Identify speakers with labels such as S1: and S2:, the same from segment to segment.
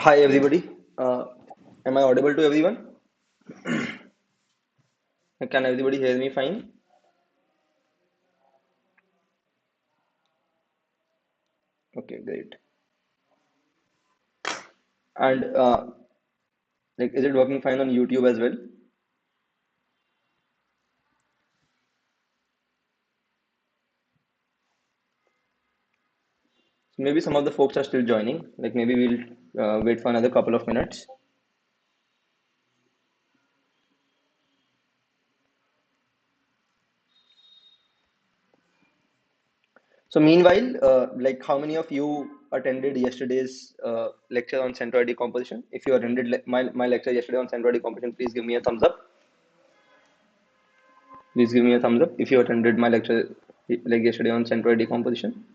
S1: Hi everybody. Am I audible to everyone? Can everybody hear me fine? Okay, great. And is it working fine on YouTube as well? So maybe some of the folks are still joining. Maybe we'll wait for another couple of minutes. So meanwhile, how many of you attended yesterday's lecture on centroid decomposition? If you attended my lecture yesterday on centroid decomposition, please give me a thumbs up. Please give me a thumbs up if you attended my lecture yesterday on centroid decomposition.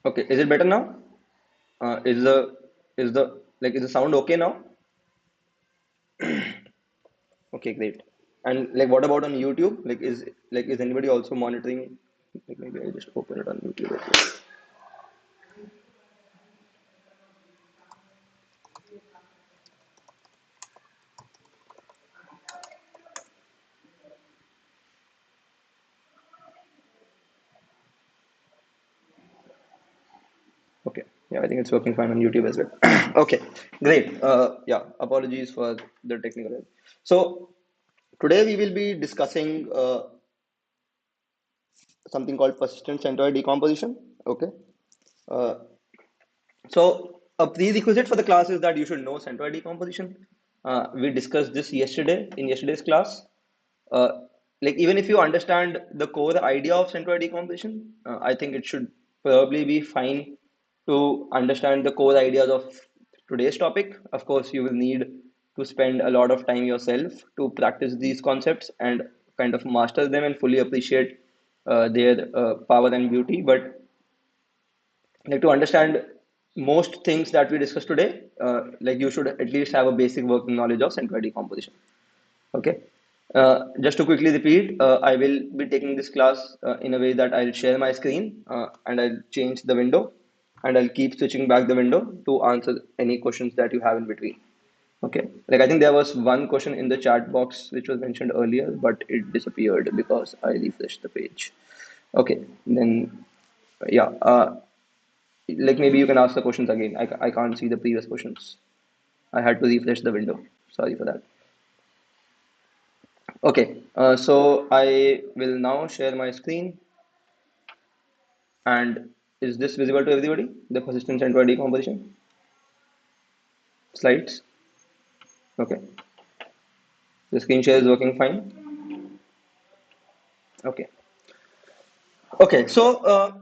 S1: Okay, is it better now? Is the sound okay now? Okay, great. And what about on YouTube? Is anybody also monitoring? Maybe I just open it on YouTube as well. Okay, yeah, I think it's working fine on YouTube as well. Okay, great. Yeah, apologies for the technical error. So today we will be discussing something called persistent centroid decomposition. Okay. Uh, So a prerequisite for the class is that you should know centroid decomposition. We discussed this yesterday in yesterday's class. Uh, Even if you understand the core idea of centroid decomposition, I think it should probably be fine to understand the core ideas of today's topic. Of course, you will need to spend a lot of time yourself to practice these concepts and kind of master them and fully appreciate their power and beauty. But to understand most things that we discussed today, you should at least have a basic working knowledge of centroid decomposition. Okay. Just to quickly repeat, I will be taking this class in a way that I'll share my screen and I'll change the window and I'll keep switching back the window to answer any questions that you have in between. Okay. I think there was one question in the chat box which was mentioned earlier, but it disappeared because I refreshed the page. Okay. Then, yeah. Maybe you can ask the questions again. I can't see the previous questions. I had to refresh the window. Sorry for that. Okay, so I will now share my screen. And is this visible to everybody? The persistent centroid decomposition slides. Okay, the screen share is working fine. Okay. Okay, so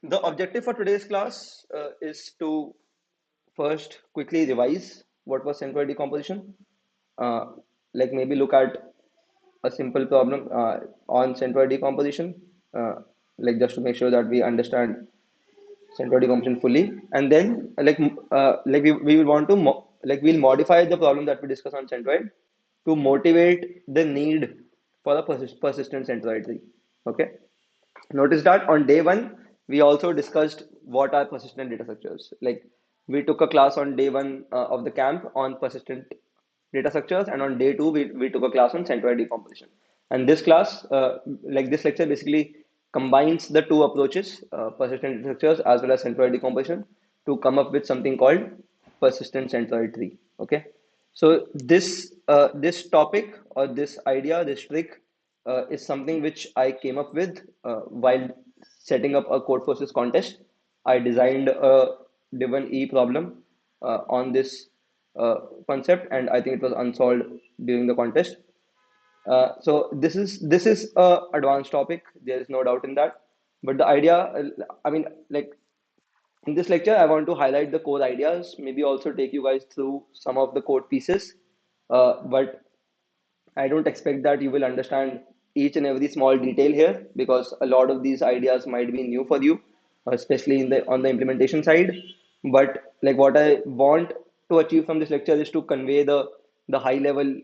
S1: the objective for today's class is to first quickly revise what was centroid decomposition. Uh, like maybe look at a simple problem on centroid decomposition, like just to make sure that we understand centroid decomposition fully, and then we will want to we'll modify the problem that we discuss on centroid to motivate the need for a persistent centroid tree. Okay. Notice that on day one, we also discussed what are persistent data structures. Like we took a class on day one of the camp on persistent data structures, and on day two, we took a class on centroid decomposition. And this class, this lecture basically combines the two approaches, persistent data structures as well as centroid decomposition, to come up with something called persistent centroid tree. Okay. So this topic or this idea, this trick is something which I came up with while setting up a code forces contest. I designed a Div E problem on this concept, and I think it was unsolved during the contest. So this is a advanced topic. There is no doubt in that. But the idea, I mean, like in this lecture, I want to highlight the core ideas, maybe also take you guys through some of the code pieces. But I don't expect that you will understand each and every small detail here because a lot of these ideas might be new for you, especially in the on the implementation side. But like what I want to achieve from this lecture is to convey the high level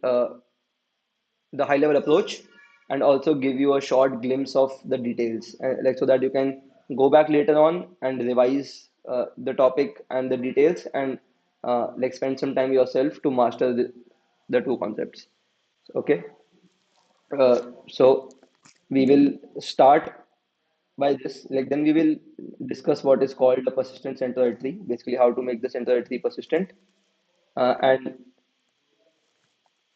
S1: the high level approach and also give you a short glimpse of the details, like so that you can go back later on and revise the topic and the details and like spend some time yourself to master the two concepts. Okay. So we will start by this. Like then we will discuss what is called a persistent centroid tree, basically how to make the centroid tree persistent, and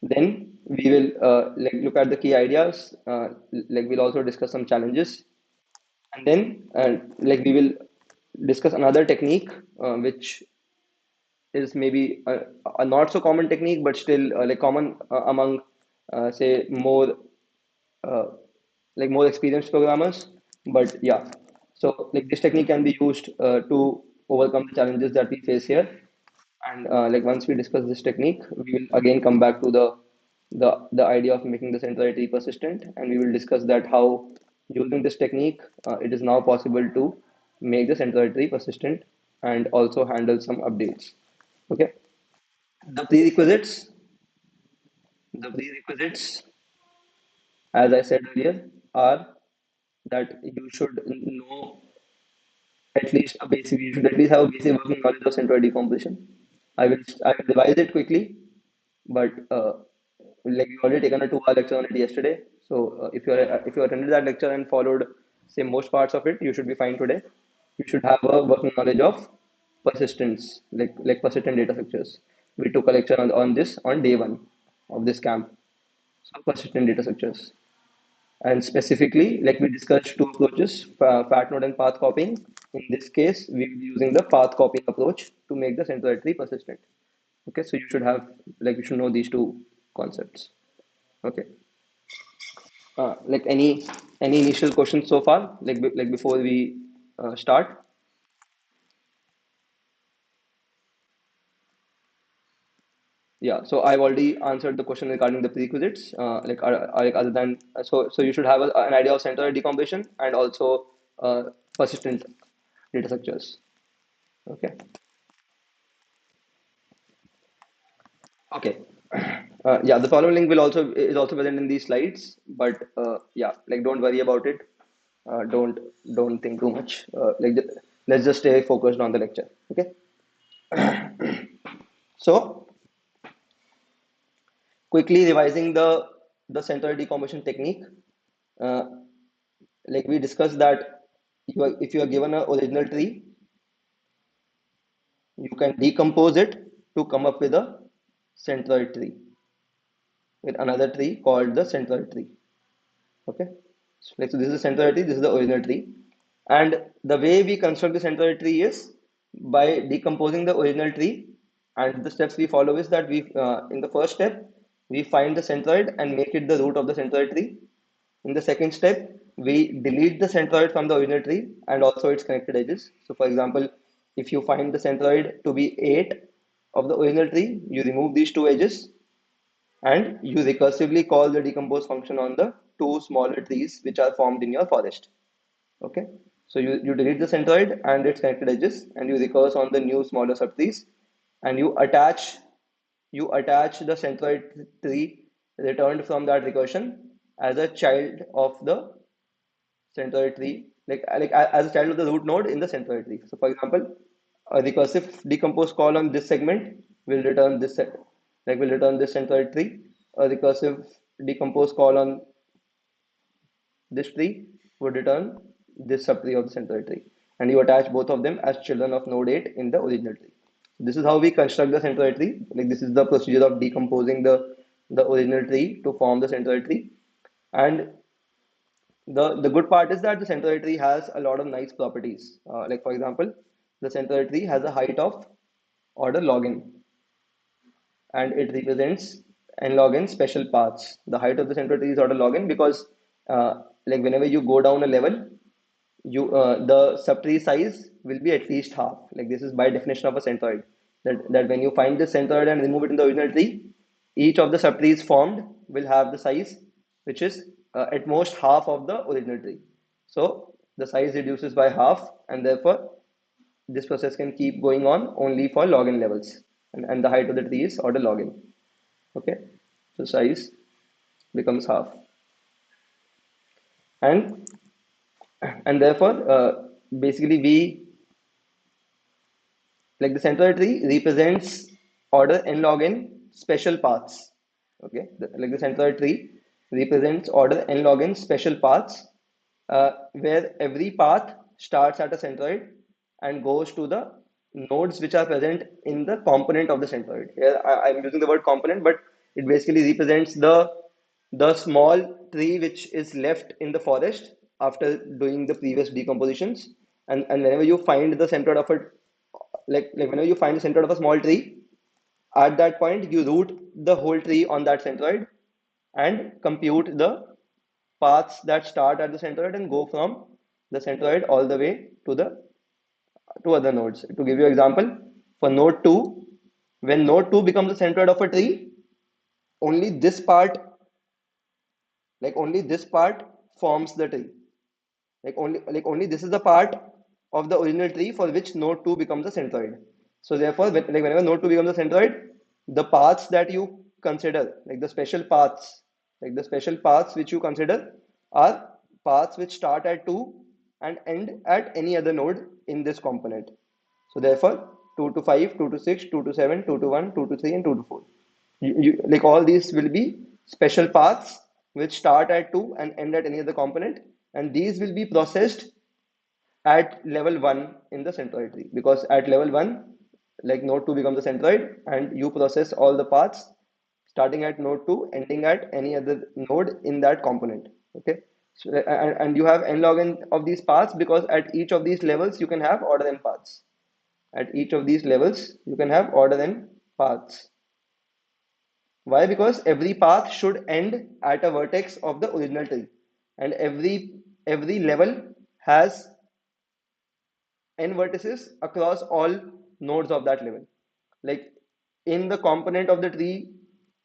S1: then we will look at the key ideas. We'll also discuss some challenges, and then we will discuss another technique which is maybe a not so common technique, but still common among say uh, more experienced programmers. But yeah, so like this technique can be used to overcome the challenges that we face here. And once we discuss this technique, we will again come back to the idea of making the centrality persistent, and we will discuss that how using this technique, it is now possible to make the centrality persistent and also handle some updates. Okay. The prerequisites, the prerequisites, as I said earlier, are that you should know at least a basic, you should at least have a basic working knowledge of centroid decomposition. I will revise it quickly, but like we already taken a 2 hour lecture on it yesterday. So if you attended that lecture and followed say most parts of it, you should be fine today. You should have a working knowledge of persistence, like persistent data structures. We took a lecture on this on day one of this camp. So persistent data structures. And specifically, like we discussed two approaches, fat node and path copying. In this case, we will be using the path copying approach to make the centroid tree persistent. Okay, so you should have, like you should know these two concepts. Okay. Any initial questions so far, like before we start? Yeah, so I've already answered the question regarding the prerequisites. Like other than so you should have an idea of centroid decomposition and also persistent data structures. Okay. Okay. Yeah, the following link will also is also present in these slides, but yeah, like don't worry about it. Don't think too much. Let's just stay focused on the lecture. Okay. So quickly revising the centroid decomposition technique. Uh, like we discussed that if you are given an original tree, you can decompose it to come up with a centroid tree with another tree called the centroid tree. Okay. So this is the centroid tree, this is the original tree. And the way we construct the centroid tree is by decomposing the original tree. And the steps we follow is that in the first step, we find the centroid and make it the root of the centroid tree. In the second step, we delete the centroid from the original tree and also its connected edges. So for example, If you find the centroid to be 8 of the original tree, you remove these two edges and you recursively call the decompose function on the two smaller trees which are formed in your forest. Okay, so you delete the centroid and its connected edges and you recurse on the new smaller subtrees and you attach the centroid tree returned from that recursion as a child of the centroid tree, as a child of the root node in the centroid tree. So, for example, a recursive decompose call on this segment will return this centroid tree. A recursive decompose call on this tree would return this subtree of the centroid tree, and you attach both of them as children of node 8 in the original tree. This is how we construct the centroid tree. Like this is the procedure of decomposing the original tree to form the centroid tree. And the good part is that the centroid tree has a lot of nice properties. Like for example, the centroid tree has a height of order log n, and it represents n log n special paths. The height of the centroid tree is order log n because like whenever you go down a level, the subtree size will be at least half. Like this is by definition of a centroid. That when you find the centroid and remove it in the original tree, each of the subtrees formed will have the size which is at most half of the original tree. So the size reduces by half, and therefore this process can keep going on only for log n levels, and the height of the tree is order log n. Okay, so size becomes half, and and therefore basically we like the centroid tree represents order n log n special paths. Okay, like the centroid tree represents order n log n special paths, where every path starts at a centroid and goes to the nodes which are present in the component of the centroid. Here I'm using the word component, but it basically represents the small tree which is left in the forest after doing the previous decompositions. And whenever you find the centroid of a like whenever you find the centroid of a small tree, at that point you root the whole tree on that centroid and compute the paths that start at the centroid and go from the centroid all the way to other nodes. To give you an example, for node 2, when node 2 becomes the centroid of a tree, only this part only this part forms the tree. Only this is the part of the original tree for which node 2 becomes a centroid. So therefore, whenever node 2 becomes a centroid, the paths that you consider, the special paths which you consider are paths which start at 2 and end at any other node in this component. So therefore, 2 to 5, 2 to 6, 2 to 7, 2 to 1, 2 to 3, and 2 to 4. Like all these will be special paths which start at 2 and end at any other component, and these will be processed at level 1 in the centroid tree, because at level 1, like node 2 becomes a centroid and you process all the paths starting at node 2 ending at any other node in that component. Okay, so and you have n log n of these paths because at each of these levels you can have order n paths. At each of these levels you can have order n paths. Why? Because every path should end at a vertex of the original tree, and every level has n vertices across all nodes of that level. Like in the component of the tree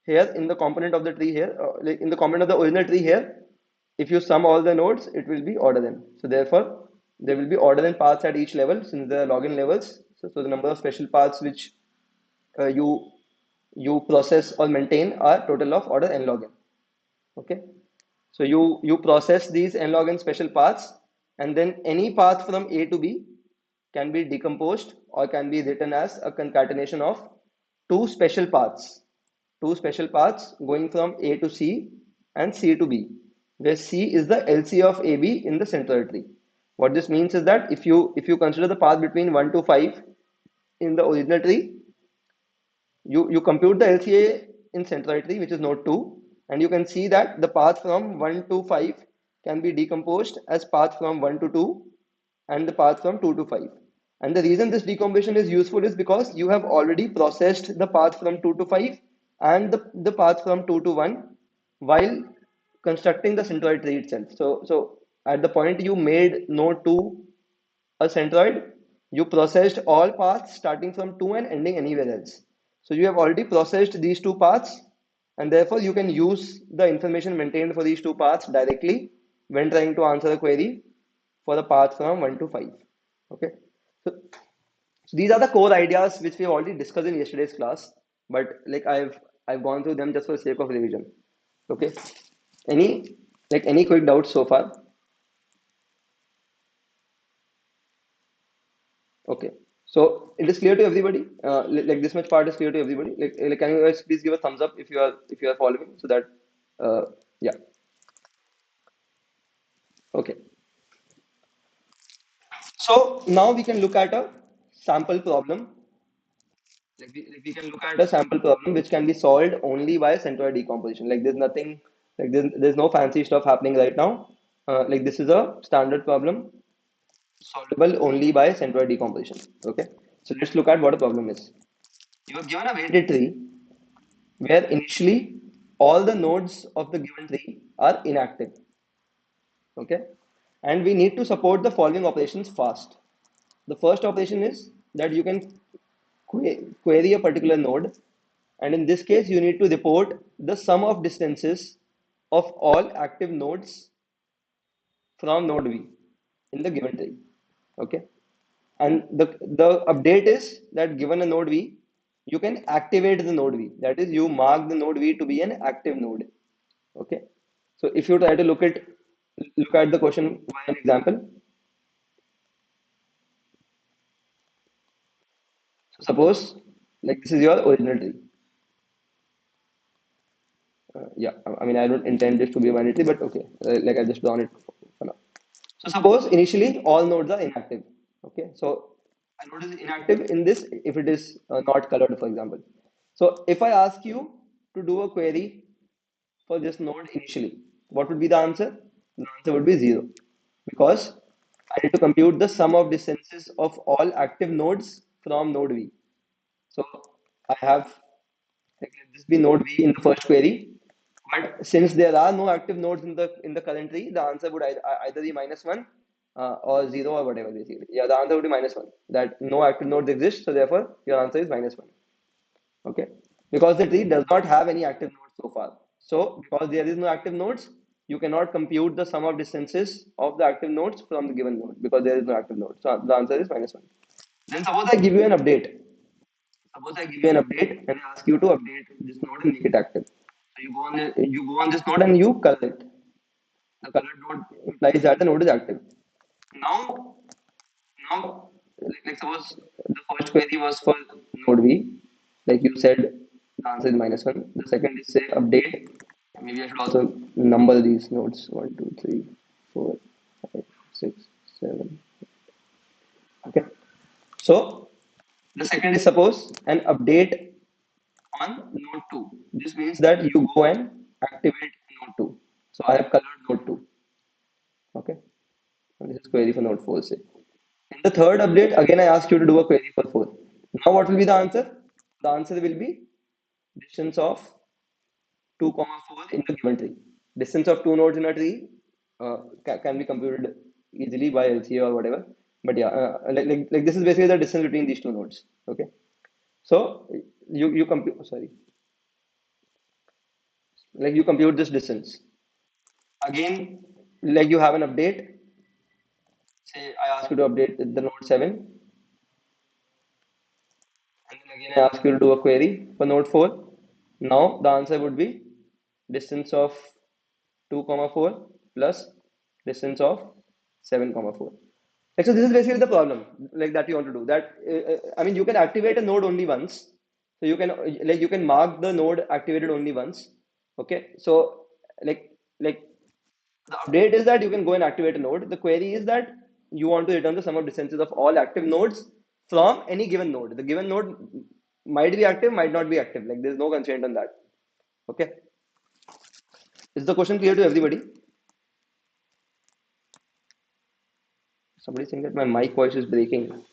S1: in the component of the tree here, in the component of the original tree here, if you sum all the nodes, it will be order n. So therefore, there will be order n paths at each level since there are log n levels. So the number of special paths which you process or maintain are total of order n log n. Okay, so you process these n log n special paths, and then any path from A to B can be decomposed or can be written as a concatenation of two special paths, going from A to C and C to B, where C is the LC of AB in the centroid tree. What this means is that if you consider the path between 1 to 5 in the original tree, you compute the LCA in centroid tree, which is node 2, and you can see that the path from 1 to 5 can be decomposed as path from 1 to 2 and the path from 2 to 5. And the reason this decomposition is useful is because you have already processed the path from 2 to 5 and the path from 2 to 1 while constructing the centroid tree itself. So at the point you made node 2 a centroid, You processed all paths starting from 2 and ending anywhere else. So you have already processed these two paths, and therefore you can use the information maintained for these two paths directly when trying to answer a query for the path from 1 to 5. Okay. So, so these are the core ideas which we have already discussed in yesterday's class, but like I've gone through them just for the sake of revision. Okay. Any any quick doubts so far? Okay. So it is clear to everybody. Like this much part is clear to everybody. Can you guys please give a thumbs up if you are following, so that yeah. Okay. So now we can look at a sample problem. We can look at a sample problem which can be solved only by centroid decomposition. Like there's nothing, there's no fancy stuff happening right now. Like this is a standard problem solvable only by centroid decomposition. Okay. So let's look at what the problem is. You are given a weighted tree where initially all the nodes of the given tree are inactive. Okay. And we need to support the following operations fast. The first operation is that you can query a particular node, and in this case, you need to report the sum of distances of all active nodes from node V in the given tree. Okay. And the update is that given a node V, you can activate the node V. That is, you mark the node V to be an active node. Okay. So if you try to look at the question by an example. So suppose like this is your original tree. Yeah, I mean I don't intend this to be a binary tree, but okay, like I just drawn it for now. So suppose initially all nodes are inactive. Okay, so a node is inactive in this if it is not colored, for example. So if I ask you to do a query for this node initially, what would be the answer? The answer would be 0, because I need to compute the sum of distances of all active nodes from node V. So I have, like, let this be node V in the first query, but since there are no active nodes in the current tree, the answer would either be -1 or 0 or whatever, basically. Yeah, the answer would be -1. That no active nodes exist, so therefore your answer is -1. Okay, because the tree does not have any active nodes so far. So because there is no active nodes, you cannot compute the sum of distances of the active nodes from the given node because there is no active node. So the answer is -1. Then suppose I give you an update. Suppose I give you an update and I ask you to update this node and make it active. So you go on this node and you color it. The colored node implies that the node is active. Now, like suppose the first query was for node V, like you said, the answer is -1. The second is say update. Maybe I should also number these nodes: 1, 2, 3, 4, 5, 6, 7. Okay. So the second is suppose an update on node 2. This means that you go and activate node 2. So I have colored node 2. Okay. And this is query for node 4. Say. In the third update, again I asked you to do a query for 4. Now what will be the answer? The answer will be distance of 2 comma 4 in the given tree. Distance of two nodes in a tree can be computed easily by LCA or whatever. But yeah, like this is basically the distance between these two nodes. Okay. So you compute, sorry, like you compute this distance. Again, like you have an update. Say I ask you to update the node 7, and then again I ask you to do a query for node 4. Now the answer would be distance of 2 comma 4 plus distance of 7 comma 4. Like, so this is basically the problem like that you want to do. That I mean you can activate a node only once. So you can mark the node activated only once. Okay. So like the update is that you can go and activate a node. The query is that you want to return the sum of distances of all active nodes from any given node. The given node might be active, might not be active. Like there's no constraint on that. Okay. Is the question clear to everybody? Somebody saying that my mic voice is breaking.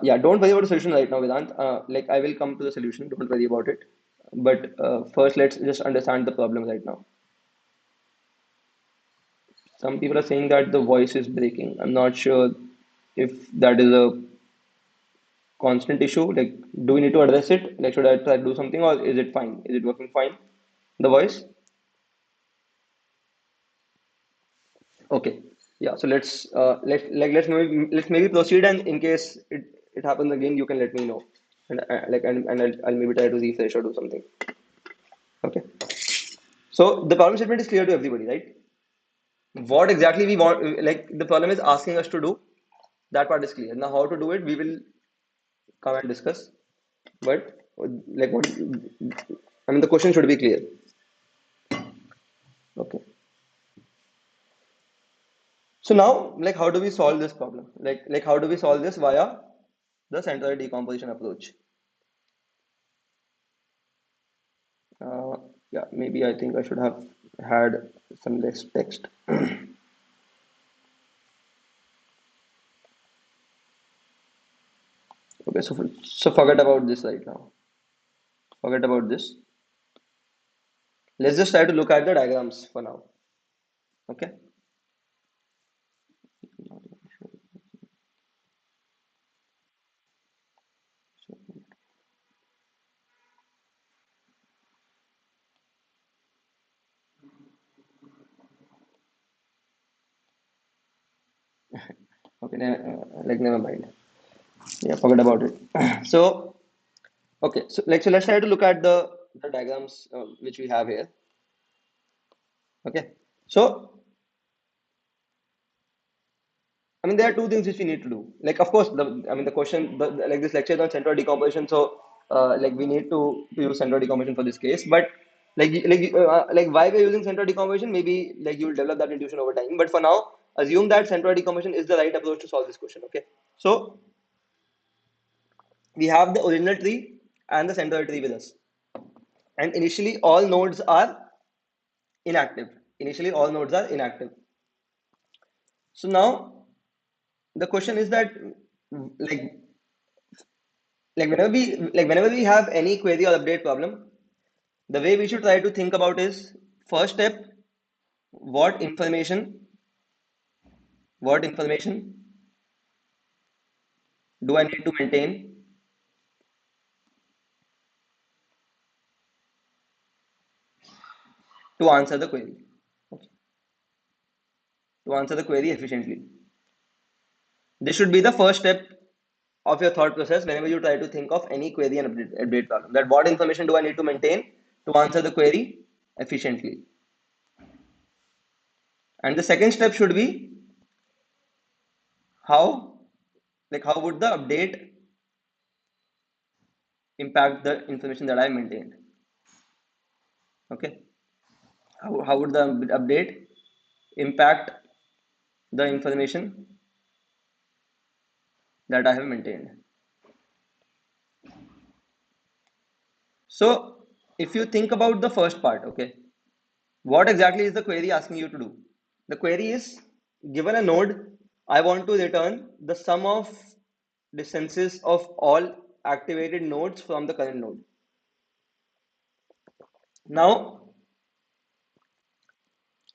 S1: Yeah, don't worry about the solution right now, Vedant. Like I will come to the solution. Don't worry about it. But first, let's just understand the problem right now. Some people are saying that the voice is breaking. I'm not sure if that is a constant issue. Like, do we need to address it? Like, should I try to do something, or is it fine? Is it working fine? The voice? Okay. Yeah. So let's maybe proceed, and in case it happens again, you can let me know, and I'll maybe try to refresh or do something. Okay. So the problem statement is clear to everybody, right? What exactly we want, like the problem is asking us to do. That part is clear. Now, how to do it, we will come and discuss. But like what, I mean, the question should be clear. Okay. So now, like, how do we solve this problem? Like how do we solve this via the centroid decomposition approach? Uh, yeah, maybe I think I should have had some less text. Okay, so forget about this right now. Forget about this. Let's just try to look at the diagrams for now. Okay. Okay, like never mind. Yeah, forget about it. So okay, so let's try to look at the diagrams which we have here. Okay, so I mean, there are two things which we need to do. Like, of course, I mean, the question, like this lecture is on centroid decomposition, so like we need to use centroid decomposition for this case. But like why we're using centroid decomposition, maybe like you will develop that intuition over time. But for now, assume that centroid decomposition is the right approach to solve this question. Okay, so we have the original tree and the centroid tree with us, and initially all nodes are inactive. Initially, all nodes are inactive. So now the question is that like whenever we have any query or update problem, the way we should try to think about is first step, what information what information do I need to maintain to answer the query, to answer the query efficiently. This should be the first step of your thought process whenever you try to think of any query and update problem, that what information do I need to maintain to answer the query efficiently. And the second step should be how, like how would the update impact the information that I maintained. Okay, how would the update impact the information that I have maintained. So if you think about the first part, okay, what exactly is the query asking you to do? The query is, given a node, I want to return the sum of distances of all activated nodes from the current node. Now,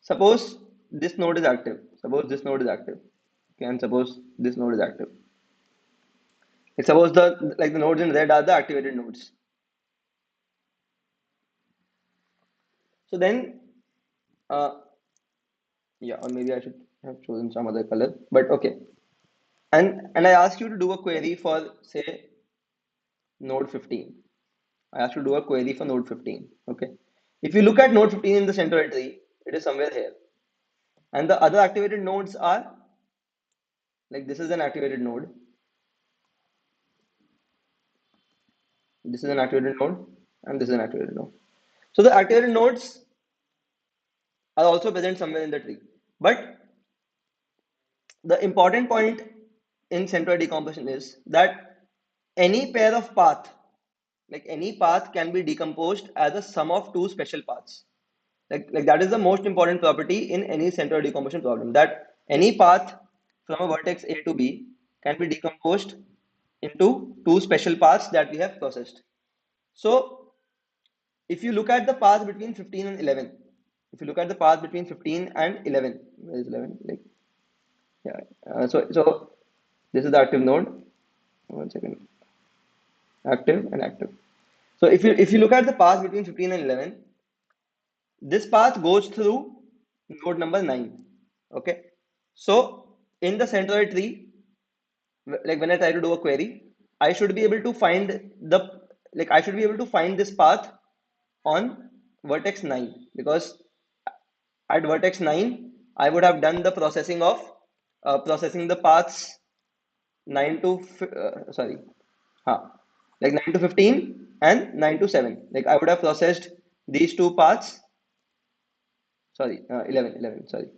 S1: suppose this node is active. Suppose this node is active. Okay, and suppose this node is active. And suppose the nodes in red are the activated nodes. So then, uh, yeah, or maybe I should have chosen some other color. But okay, and I ask you to do a query for say node 15. I ask you to do a query for node 15. Okay, if you look at node 15 in the centroid tree, it is somewhere here, and the other activated nodes are like this is an activated node. This is an activated node, and this is an activated node. So the activated nodes are also present somewhere in the tree. But the important point in centroid decomposition is that any pair of path, like any path can be decomposed as a sum of two special paths. Like that is the most important property in any centroid decomposition problem, that any path from a vertex A to B can be decomposed into two special paths that we have processed. So if you look at the path between 15 and 11, if you look at the path between 15 and 11, where is 11? Like, yeah. So this is the active node. One second. Active and active. So if you look at the path between 15 and 11, this path goes through node number 9. Okay. So in the centroid tree, like when I try to do a query, I should be able to find I should be able to find this path on vertex 9, because at vertex 9 I would have done the processing of processing the paths 9 to sorry huh, like 9 to 15 and 9 to 7. Like I would have processed these two paths, sorry 11, sorry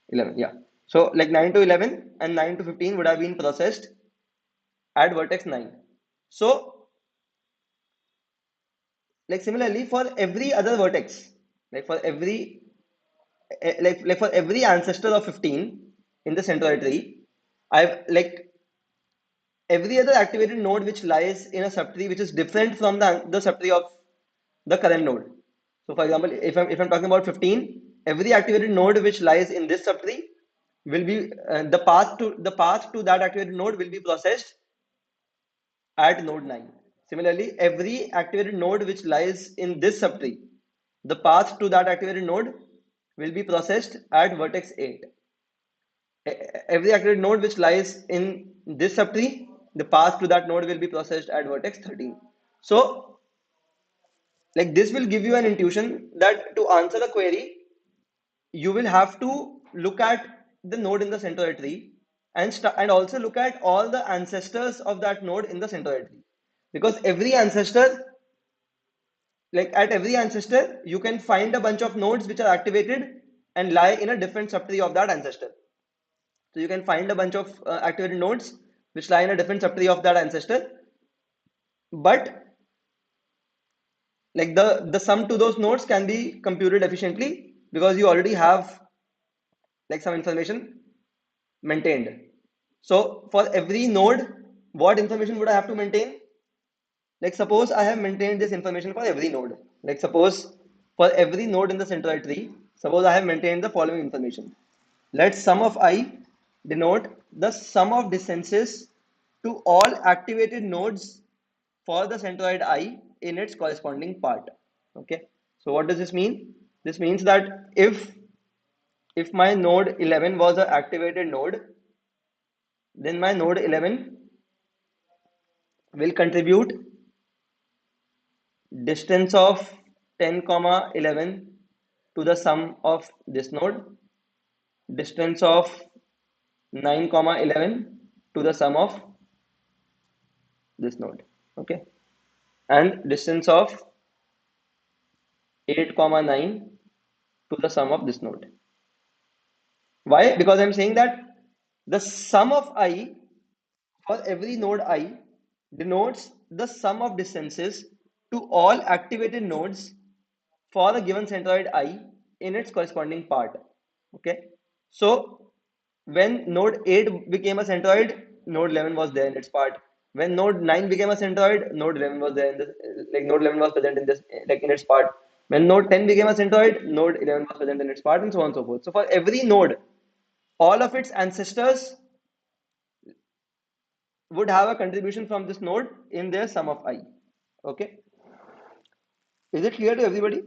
S1: 11, yeah. So like 9 to 11 and 9 to 15 would have been processed at vertex 9. So like similarly for every other vertex, like for every like for every ancestor of 15 in the centroid tree, I've like every other activated node which lies in a subtree which is different from the subtree of the current node. So for example, if I'm talking about 15, every activated node which lies in this subtree will be the path to that activated node will be processed at node 9. Similarly, every activated node which lies in this subtree, the path to that activated node will be processed at vertex 8. Every activated node which lies in this subtree, the path to that node will be processed at vertex 13. So, like this will give you an intuition that to answer the query, you will have to look at the node in the centroid tree and also look at all the ancestors of that node in the centroid tree, because every ancestor, like at every ancestor you can find a bunch of nodes which are activated and lie in a different subtree of that ancestor. So you can find a bunch of activated nodes which lie in a different subtree of that ancestor, but like the sum to those nodes can be computed efficiently because you already have like some information maintained. So for every node, what information would I have to maintain? Like suppose I have maintained this information for every node. Like suppose for every node in the centroid tree, suppose I have maintained the following information. Let sum of I denote the sum of distances to all activated nodes for the centroid I in its corresponding part. Okay. So what does this mean? This means that if my node 11 was an activated node, then my node 11 will contribute distance of 10 comma 11 to the sum of this node, distance of 9 comma 11 to the sum of this node. Okay, and distance of 8 comma 9 to the sum of this node. Why? Because I'm saying that the sum of I for every node I denotes the sum of distances to all activated nodes for a given centroid I in its corresponding part. Okay. So when node 8 became a centroid, node 11 was there in its part. When node 9 became a centroid, node 11 was there in this, like node 11 was present in this, like in its part. When node 10 became a centroid, node 11 was present in its part, and so on and so forth. So for every node, all of its ancestors would have a contribution from this node in their sum of I. Okay. Is it clear to everybody?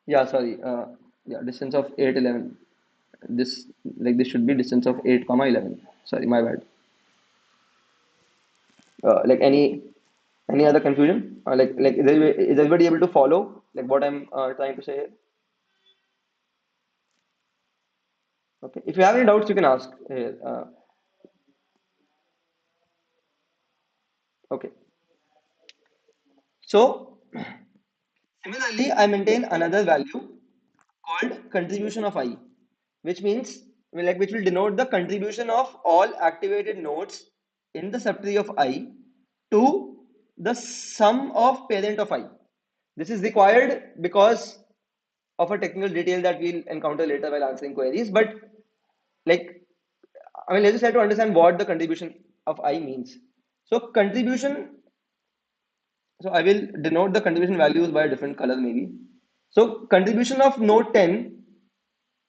S1: Yeah, sorry. Yeah, distance of 8, 11. This this should be distance of 8 comma 11. Sorry, my bad. Like any other confusion? Like is everybody able to follow like what I'm trying to say here? Okay. If you have any doubts, you can ask here. Okay. So similarly, I maintain another value called contribution of I, which means which will denote the contribution of all activated nodes in the subtree of I to the sum of parent of I. This is required because of a technical detail that we'll encounter later while answering queries. But like, I mean, let's just try to understand what the contribution of I means. So contribution, so I will denote the contribution values by a different color maybe. So contribution of node 10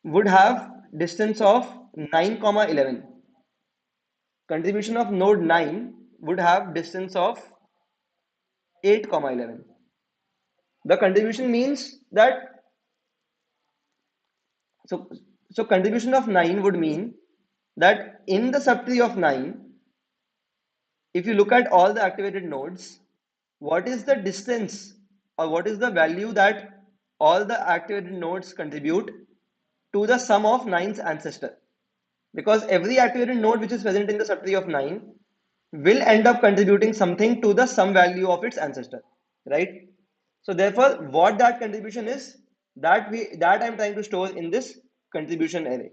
S1: would have distance of 9 comma 11. Contribution of node 9 would have distance of 8 comma 11. The contribution means that, so so contribution of 9 would mean that in the subtree of 9, if you look at all the activated nodes, what is the distance or what is the value that all the activated nodes contribute to the sum of 9's ancestor? Because every activated node which is present in the subtree of 9 will end up contributing something to the sum value of its ancestor, right? So therefore, what that contribution is, that I'm trying to store in this contribution array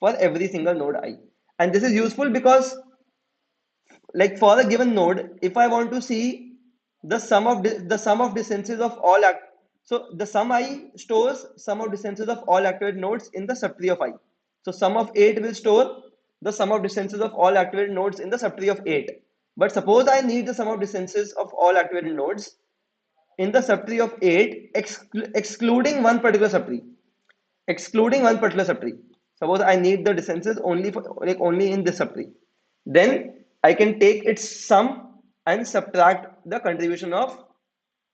S1: for every single node I. And this is useful because, like, for a given node, if I want to see the sum of distances of all so the sum I stores sum of distances of all activated nodes in the subtree of I. So sum of 8 will store the sum of distances of all activated nodes in the subtree of 8. But suppose I need the sum of distances of all activated nodes in the subtree of 8, excluding one particular subtree. Excluding one particular subtree. Suppose I need the distances only for, like, only in this subtree. Then I can take its sum and subtract the contribution of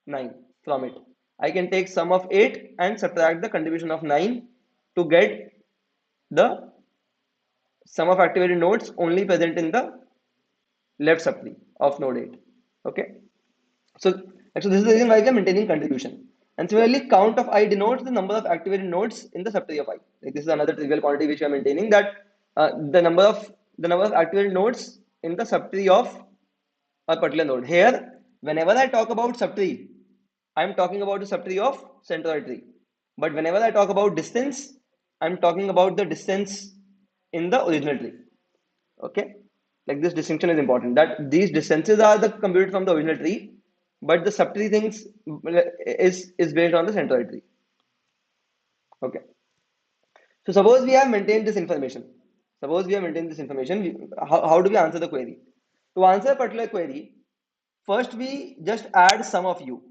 S1: 9 from it. I can take sum of 8 and subtract the contribution of 9 to get the sum of activated nodes only present in the left subtree of node 8. Okay. So, so this is the reason why we are maintaining contribution. And similarly, count of I denotes the number of activated nodes in the subtree of I. Like, this is another trivial quantity which we are maintaining, that the number of activated nodes in the subtree of a particular node. Here, whenever I talk about subtree, I am talking about the subtree of centroid tree. But whenever I talk about distance, I am talking about the distance in the original tree. Okay, like, this distinction is important, that these distances are the computed from the original tree, but the subtree things is based on the centroid tree. Okay, so suppose we have maintained this information. How do we answer the query? To answer a particular query, first we just add sum of u.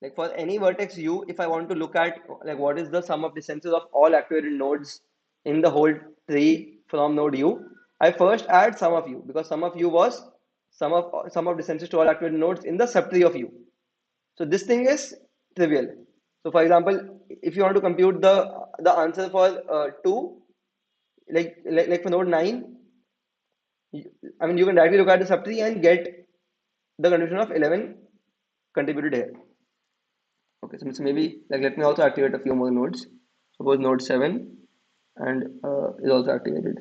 S1: Like, for any vertex u, if I want to look at, like, what is the sum of distances of all activated nodes in the whole tree from node u, I first add sum of u, because sum of u was sum of distances to all activated nodes in the subtree of u. So this thing is trivial. So for example, if you want to compute the answer for 2, like for node 9, I mean, you can directly look at the subtree and get the contribution of 11 contributed here. Okay, so maybe, like, let me also activate a few more nodes. Suppose node 7 and is also activated.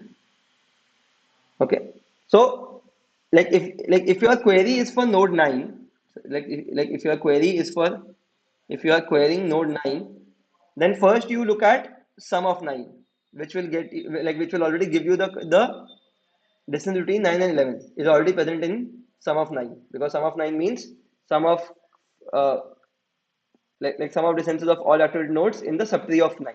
S1: Okay, so, if your query is for node 9, if your query is for, if you are querying node 9, then first you look at sum of 9, which will already give you the distance between 9 and 11 is already present in sum of 9, because sum of 9 means sum of uh, sum of distances of all activated nodes in the subtree of 9.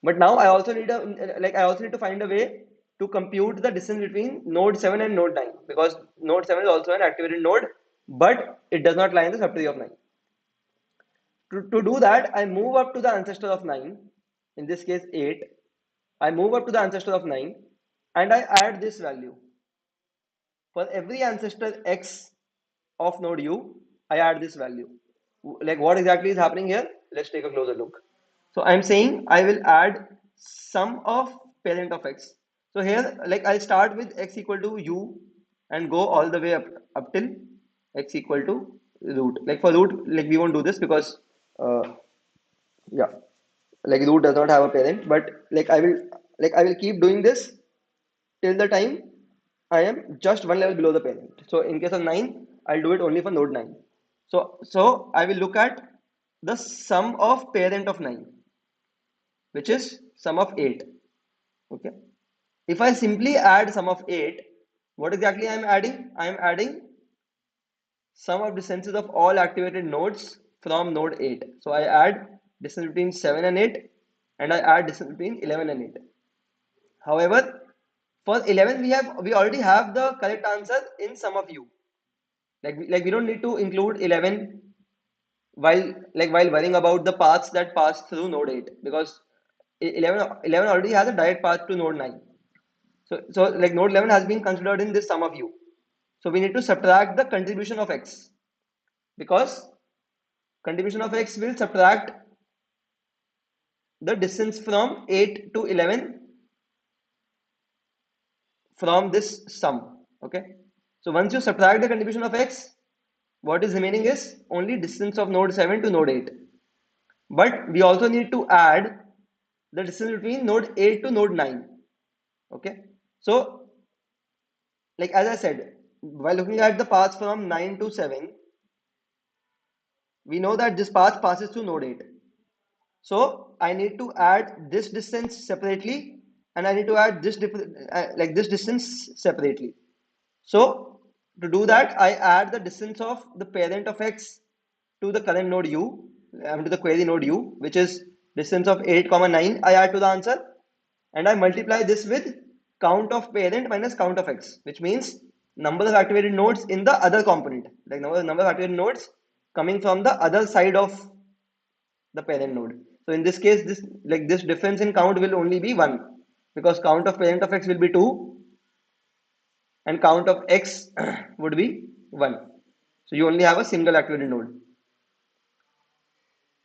S1: But now I also need to find a way to compute the distance between node 7 and node 9, because node 7 is also an activated node, but it does not lie in the subtree of 9. To do that, I move up to the ancestor of 9, in this case 8. I move up to the ancestor of 9 and I add this value. For every ancestor x of node u, I add this value. Like, what exactly is happening here? Let's take a closer look. So I'm saying I will add sum of parent of x. So here, like, I'll start with x equal to u and go all the way up till x equal to root. Like, for root, like, we won't do this because yeah, like, root does not have a parent, but like I will keep doing this till the time I am just one level below the parent. So in case of 9, I'll do it only for node 9. So I will look at the sum of parent of 9, which is sum of 8. Okay. If I simply add sum of 8, what exactly I am adding? I am adding sum of distances of all activated nodes from node 8. So I add distance between 7 and 8, and I add distance between 11 and 8. However, For 11, we already have the correct answer in sum of u. Like we don't need to include 11 while worrying about the paths that pass through node 8, because 11 already has a direct path to node 9. So like node 11 has been considered in this sum of u. So we need to subtract the contribution of x, because contribution of x will subtract the distance from 8 to 11 from this sum. Okay. So once you subtract the contribution of x, what is remaining is only distance of node 7 to node 8. But we also need to add the distance between node 8 to node 9. Okay. So, like as I said, while looking at the path from 9 to 7, we know that this path passes through node 8. So I need to add this distance separately, and I need to add this like this distance separately. So to do that, I add the distance of the parent of x to the current node u, to the query node u, which is distance of 8, 9. I add to the answer, and I multiply this with count of parent minus count of x, which means number of activated nodes in the other component, like number of activated nodes coming from the other side of the parent node. So in this case, this difference in count will only be 1, because count of parent of x will be 2 and count of x would be 1. So you only have a single activated node.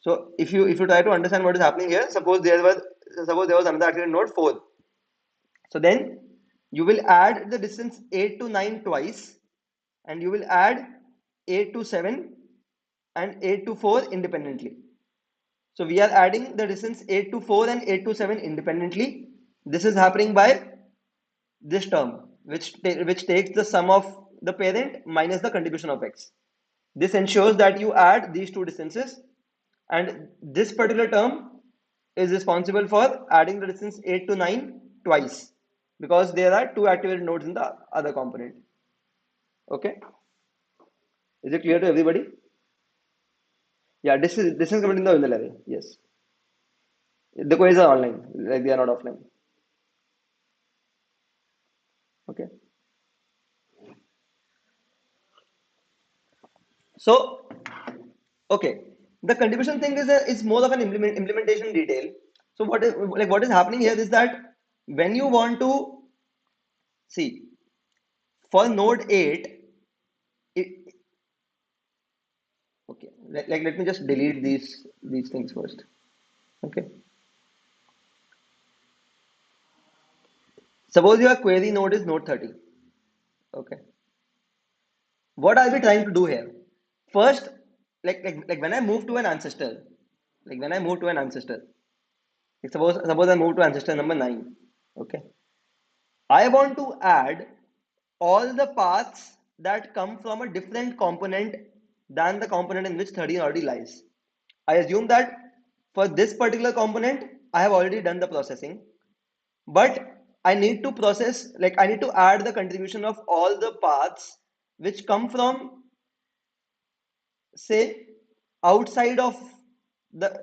S1: So if you try to understand what is happening here, suppose there was another activated node 4. So then you will add the distance 8 to 9 twice, and you will add 8 to 7 and 8 to 4 independently. So we are adding the distance 8 to 4 and 8 to 7 independently. This is happening by this term, which takes the sum of the parent minus the contribution of x. This ensures that you add these two distances, and this particular term is responsible for adding the distance 8 to 9 twice, because there are two activated nodes in the other component. Okay, is it clear to everybody? Yeah, this is coming in the vanilla level. Yes, the quizzes are online, like they are not offline. Okay. So, okay, the contribution thing is more of an implementation detail. So what is happening here is that when you want to see for node 8, it, okay, let me just delete these things first. Okay, suppose your query node is node 30. Okay, what I'll be trying to do here first, like when I move to an ancestor, like when I move to an ancestor, like suppose I move to ancestor number 9. Okay, I want to add all the paths that come from a different component than the component in which 13 already lies. I assume that for this particular component, I have already done the processing, but I need to I need to add the contribution of all the paths which come from, say, outside of the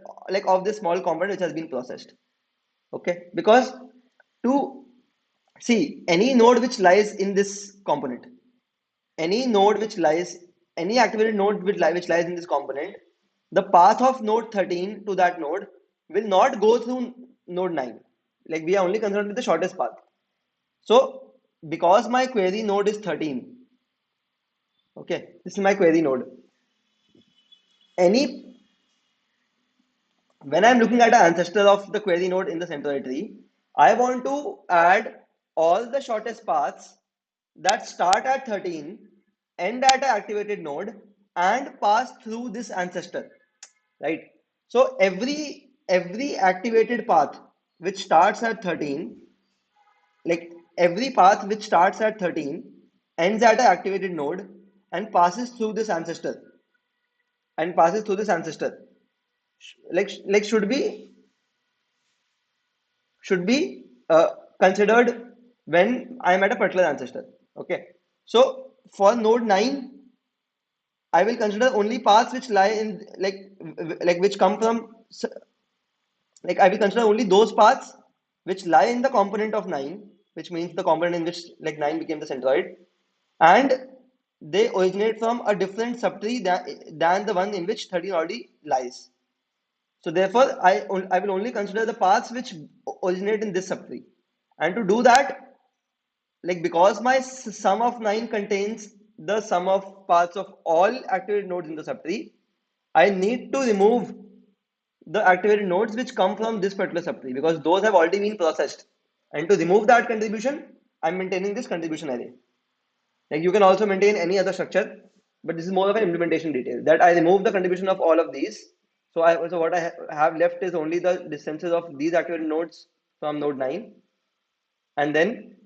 S1: of this small component which has been processed. Okay, because to see any node which lies in this component, any node which lies, any activated node which lies in this component, the path of node 13 to that node will not go through node 9. Like we are only concerned with the shortest path. So because my query node is 13, okay, this is my query node. Any When I'm looking at an ancestor of the query node in the centroid tree, I want to add all the shortest paths that start at 13, end at an activated node, and pass through this ancestor, right? So every activated path which starts at 13, like every path which starts at 13, ends at an activated node and passes through this ancestor, like should be considered when I am at a particular ancestor. Okay, so for node 9, I will consider only paths which lie in which come from, like I will consider only those paths which lie in the component of 9, which means the component in which like 9 became the centroid, and they originate from a different subtree than the one in which 13 already lies. So therefore, I will only consider the paths which originate in this subtree. And to do that, like because my sum of 9 contains the sum of paths of all activated nodes in the subtree, I need to remove the activated nodes which come from this particular subtree because those have already been processed. And to remove that contribution, I'm maintaining this contribution array. Like you can also maintain any other structure, but this is more of an implementation detail that I remove the contribution of all of these. So what I have left is only the distances of these activated nodes from node 9, and then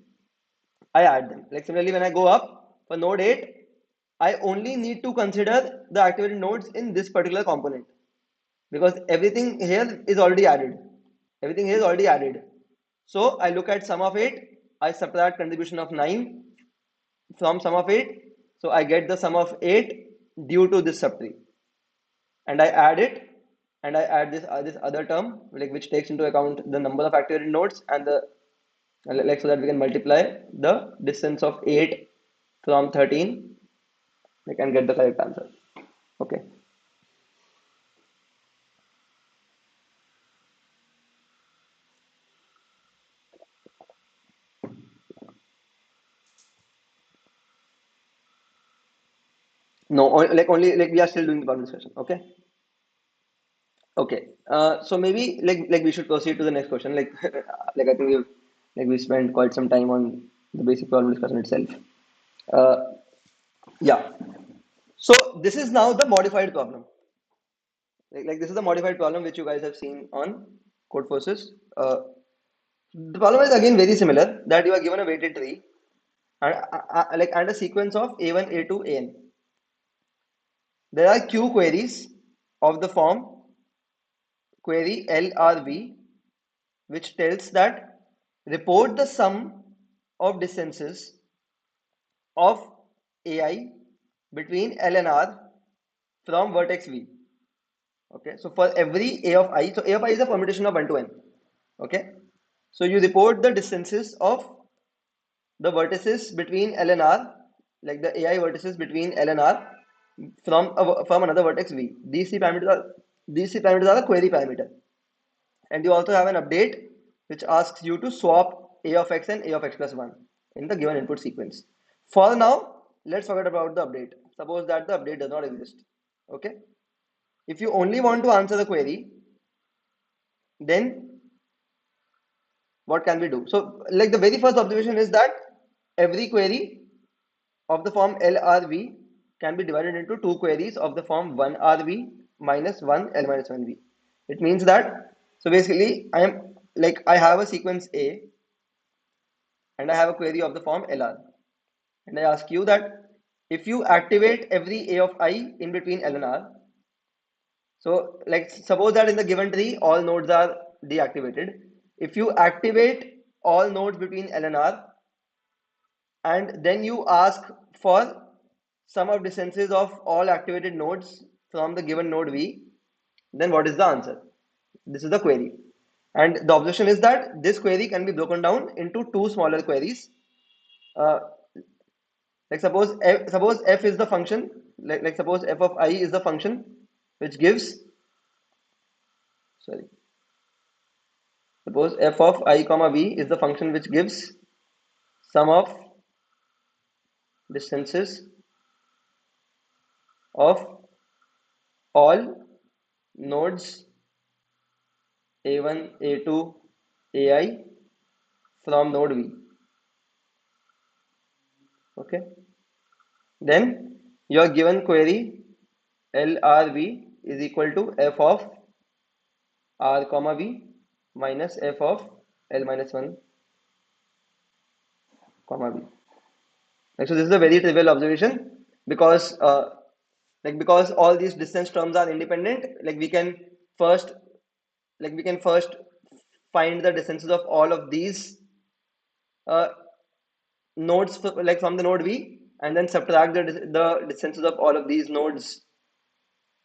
S1: I add them. Like similarly, when I go up for node 8, I only need to consider the activated nodes in this particular component because everything here is already added. Everything here is already added. So I look at sum of 8, I subtract contribution of 9 from sum of 8. So I get the sum of 8 due to this subtree. And I add it, and I add this other term like which takes into account the number of activated nodes and the like so that we can multiply the distance of 8 from 13 we can get the correct answer. Okay. No, only like we are still doing the problem discussion. Okay. Okay. So maybe like we should proceed to the next question. Like like I think we spent quite some time on the basic problem discussion itself. Uh, yeah. So this is now the modified problem. Like this is the modified problem which you guys have seen on code forces. The problem is again very similar that you are given a weighted tree and a sequence of a1, a2, an. There are q queries of the form query LRV, which tells that report the sum of distances of AI between L and R from vertex V. Okay, so for every A of I, so A of I is a permutation of 1 to n. Okay, so you report the distances of the vertices between L and R, like the AI vertices between L and R from another vertex V. These three parameters are the query parameter. And you also have an update which asks you to swap A of x and A of x plus 1 in the given input sequence. For now, let's forget about the update. Suppose that the update does not exist. Okay. If you only want to answer the query, then what can we do? So, like the very first observation is that every query of the form LRV can be divided into two queries of the form 1RV minus 1 L minus 1V. It means that, so basically, I have a sequence A and I have a query of the form LR. And I ask you that if you activate every A of I in between L and R, so like suppose that in the given tree, all nodes are deactivated. If you activate all nodes between L and R, and then you ask for sum of distances of all activated nodes from the given node V, then what is the answer? This is the query. And the observation is that this query can be broken down into two smaller queries. Uh, like suppose f is the function, like suppose f of I is the function which gives, sorry, suppose f of I comma v is the function which gives sum of distances of all nodes a1, a2, ai from node v. Okay, then your given query LRV is equal to f of r comma v minus f of L minus 1 comma v. Like, so this is a very trivial observation because because all these distance terms are independent. First we can first find the distances of all of these uh, nodes from the node V, and then subtract the distances of all of these nodes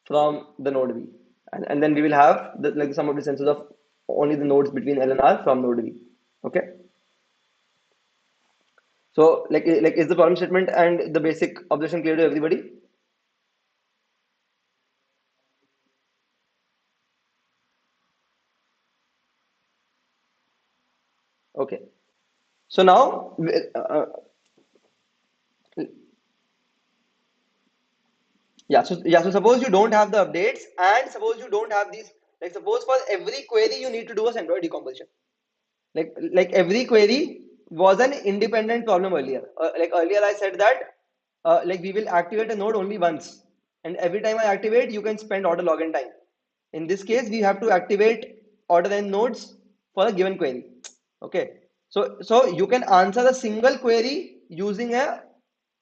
S1: from the node V, and then we will have the sum of distances of only the nodes between L and R from node V. Okay. So like is the problem statement and the basic observation clear to everybody? Okay. So now, so suppose you don't have the updates, and suppose you don't have these. Like suppose for every query you need to do a centroid decomposition. Like every query was an independent problem earlier. Like earlier I said that like we will activate a node only once, and every time I activate, you can spend order log n time. In this case, we have to activate order n nodes for a given query. Okay, so you can answer a single query using a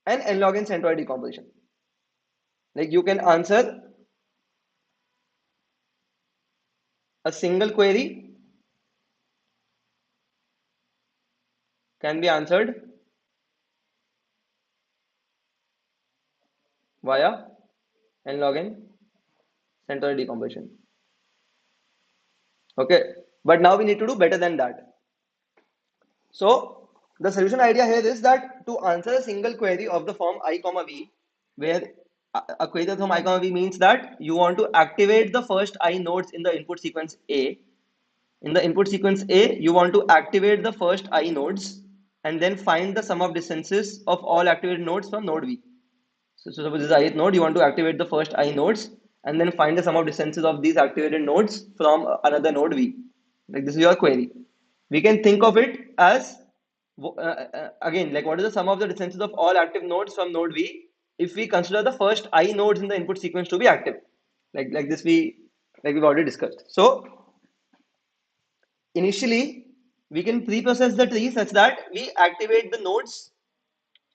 S1: an n log n centroid decomposition. Like you can answer a single query can be answered via n log n centroid decomposition. Okay, but now we need to do better than that. So the solution idea here is that to answer a single query of the form I comma v, where a query of the form I comma v means that you want to activate the first I nodes in the input sequence A. In the input sequence A, you want to activate the first I nodes and then find the sum of distances of all activated nodes from node V. So suppose this is ith node, you want to activate the first I nodes and then find the sum of distances of these activated nodes from another node V. Like this is your query. We can think of it as again, like what is the sum of the distances of all active nodes from node V if we consider the first I nodes in the input sequence to be active. Like this we've already discussed. So initially we can pre-process the tree such that we activate the nodes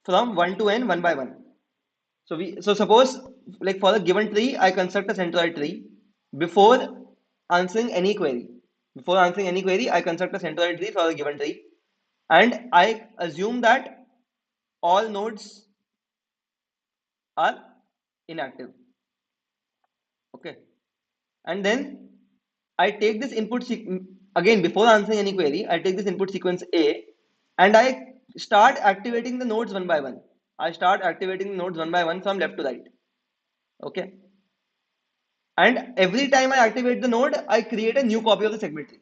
S1: from 1 to n one by one. So suppose like for a given tree, I construct a centroid tree before answering any query. Before answering any query, I construct a centroid tree for a given tree, and I assume that all nodes are inactive. Okay, and then I take this again before answering any query. I take this input sequence A, and I start activating the nodes one by one. I start activating the nodes one by one from left to right. Okay, and every time I activate the node, I create a new copy of the segment tree.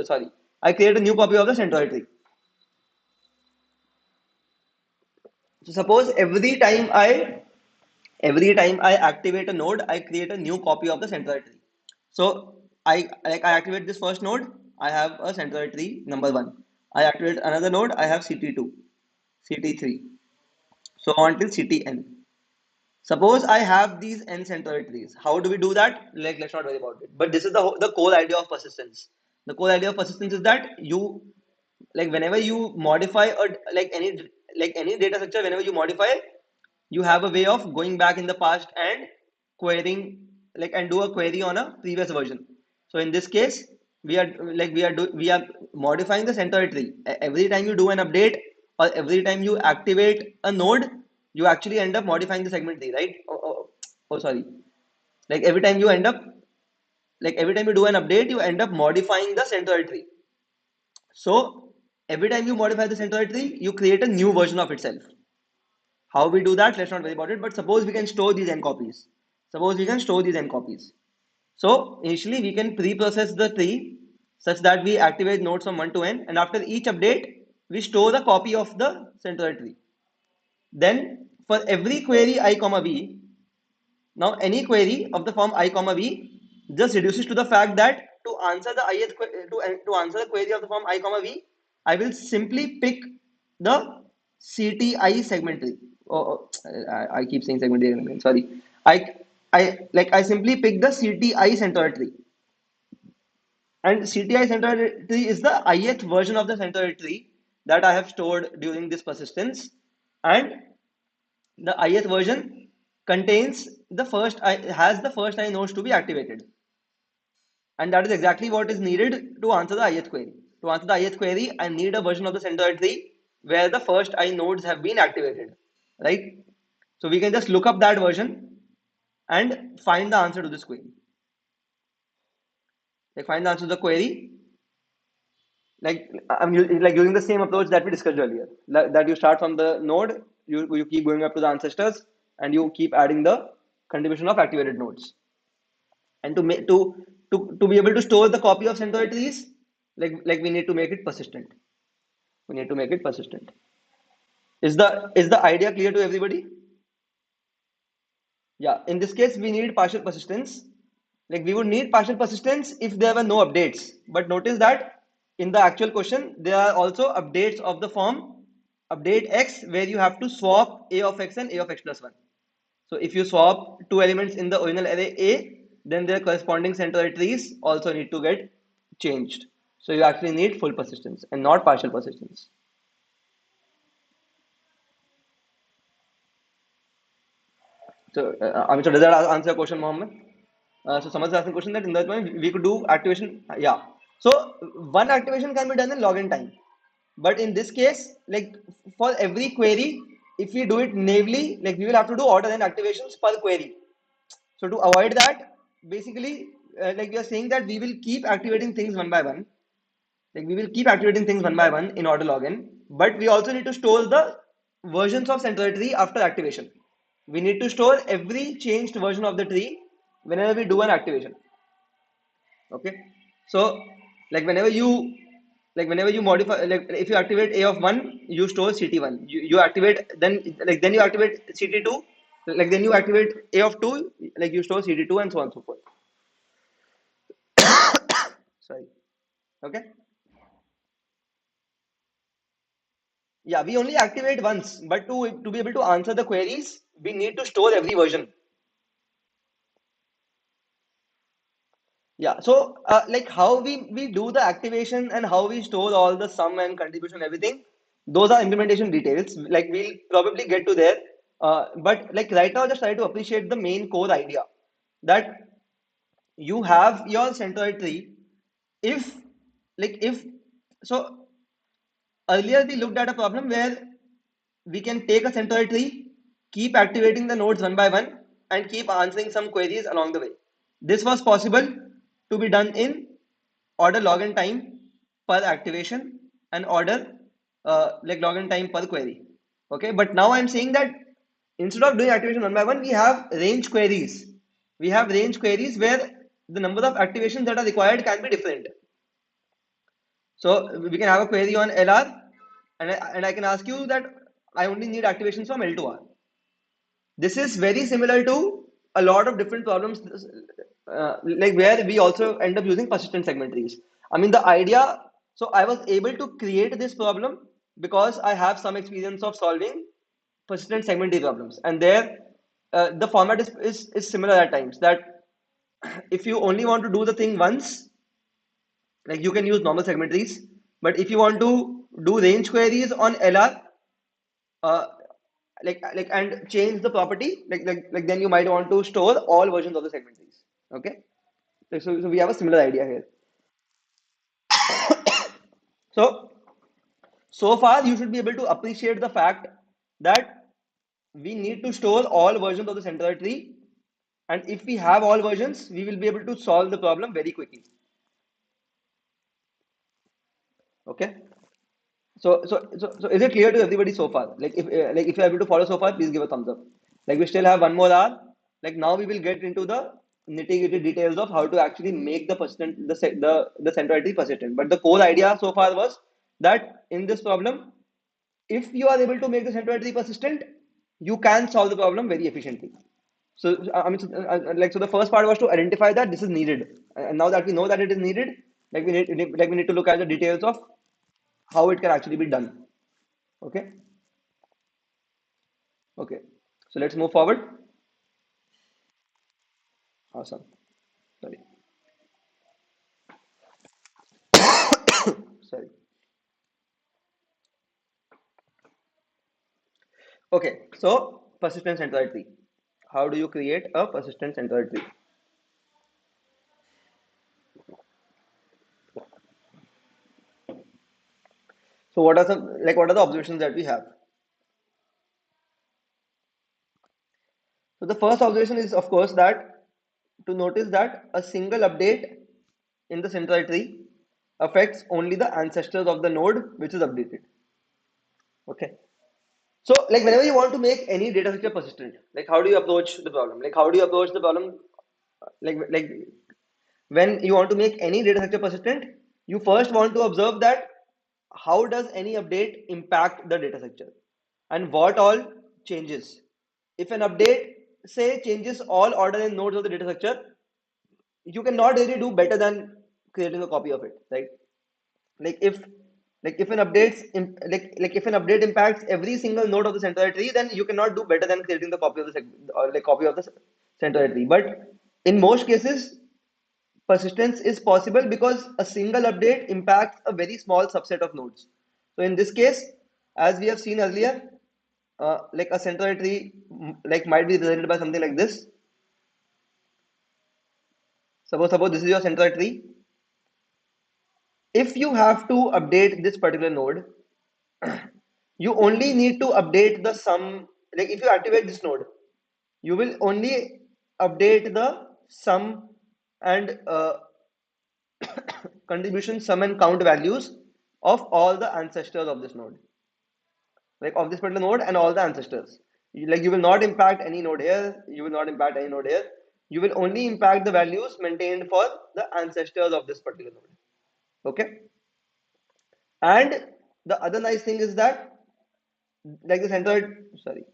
S1: Sorry, I create a new copy of the centroid tree. So suppose every time I activate a node, I create a new copy of the centroid tree. So I activate this first node, I have a centroid tree number one. I activate another node, I have CT2, CT3, so on till CTN. Suppose I have these n centroid trees. How do we do that? Like let's not worry about it. But this is the core idea of persistence. The core idea of persistence is that you like whenever you modify or like any data structure, whenever you modify, you have a way of going back in the past and querying and do a query on a previous version. So in this case, we are modifying the centroid tree. Every time you do an update or every time you activate a node, you actually end up modifying the segment tree, right? Oh, sorry. Like every time you end up every time you do an update, you end up modifying the centroid tree. So every time you modify the centroid tree, you create a new version of itself. How we do that, let's not worry about it. But suppose we can store these n copies. Suppose we can store these n copies. So initially we can pre-process the tree such that we activate nodes from 1 to n, and after each update, we store the copy of the centroid tree. Then for every query I comma v, now any query of the form I comma v just reduces to the fact that to answer the to answer the query of the form I comma v, I will simply pick the CTI segment tree. I keep saying segment tree again. Sorry. I I simply pick the CTI centroid tree. And CTI centroid tree is the ith version of the centroid tree that I have stored during this persistence. And the ith version contains the first I has the first I nodes to be activated. And that is exactly what is needed to answer the ith query. To answer the ith query, I need a version of the centroid tree where the first I nodes have been activated. Right? So we can just look up that version and find the answer to this query. Like find the answer to the query like using the same approach that we discussed earlier. That you start from the node, you keep going up to the ancestors, and you keep adding the contribution of activated nodes. And to make to be able to store the copy of centroid trees, like we need to make it persistent. We need to make it persistent. Is the idea clear to everybody? Yeah, in this case, we need partial persistence. Like we would need partial persistence if there were no updates. But notice that in the actual question, there are also updates of the form update x, where you have to swap a of x and a of x plus 1. So if you swap two elements in the original array A, then their corresponding centroid trees also need to get changed. So you actually need full persistence and not partial persistence. So, Amit, so does that answer your question, Mohammed? So someone's asking question that in that one we could do activation. Yeah. So one activation can be done in login time, but in this case, like for every query, if we do it naively, like we will have to do order n activations per query. So to avoid that, basically, like we are saying that we will keep activating things one by one. Like we will keep activating things one by one in order login, but we also need to store the versions of centroid tree after activation. We need to store every changed version of the tree whenever we do an activation. Okay. So like whenever you modify, like if you activate a of 1, you store ct1. You activate, then you activate ct2, like then you activate a of 2, like you store ct2, and so on and so forth. Sorry. Okay. Yeah, we only activate once, but to be able to answer the queries, we need to store every version. Yeah. So like how we do the activation and how we store all the sum and contribution and everything, those are implementation details. Like we'll probably get to there. But like right now, just try to appreciate the main core idea that you have your centroid tree. If if so earlier we looked at a problem where we can take a centroid tree, keep activating the nodes one by one, and keep answering some queries along the way. This was possible to be done in order login time per activation and order like login time per query. Okay, but now I'm saying that instead of doing activation one by one, we have range queries. We have range queries where the number of activations that are required can be different. So we can have a query on LR, and I can ask you that I only need activations from L to R. This is very similar to a lot of different problems, like where we also end up using persistent segment trees. I mean, the idea, so I was able to create this problem because I have some experience of solving persistent segment tree problems. And there, the format is similar at times that if you only want to do the thing once, like you can use normal segment trees. But if you want to do range queries on LR, uh, and change the property, like then you might want to store all versions of the segment trees. Okay, so we have a similar idea here. So so far you should be able to appreciate the fact that we need to store all versions of the centroid tree, and if we have all versions, we will be able to solve the problem very quickly. Okay. So is it clear to everybody so far? Like if you're able to follow so far, please give a thumbs up. Like we still have one more hour. Like now we will get into the nitty-gritty details of how to actually make the persistent the centroid tree persistent. But the core idea so far was that in this problem, if you are able to make the centroid tree persistent, you can solve the problem very efficiently. So I mean, so the first part was to identify that this is needed, and now that we know that it is needed, we need to look at the details of how it can actually be done. Okay. Okay. So let's move forward. Awesome. Sorry. Sorry. Okay. So persistent centroid tree. How do you create a persistent centroid tree? So what are the observations that we have? So the first observation is of course that to notice that a single update in the centroid tree affects only the ancestors of the node which is updated. Okay. So, like whenever you want to make any data structure persistent, like how do you approach the problem? Like how do you approach the problem? Like when you want to make any data structure persistent, you first want to observe that how does any update impact the data structure and what all changes. If an update say changes all order and nodes of the data structure, you cannot really do better than creating a copy of it, right? Like if if an if an update impacts every single node of the centroid tree, then you cannot do better than creating the copy of the or like copy of the centroid tree. But in most cases, persistence is possible because a single update impacts a very small subset of nodes. So in this case, as we have seen earlier, like a centroid tree might be represented by something like this. Suppose this is your centroid tree. If you have to update this particular node, you only need to update the sum. Like if you activate this node, you will only update the sum and contribution sum and count values of all the ancestors of this node, like of this particular node and all the ancestors. You will not impact any node here, you will not impact any node here. You will only impact the values maintained for the ancestors of this particular node. Okay. And the other nice thing is that, like the centroid, sorry,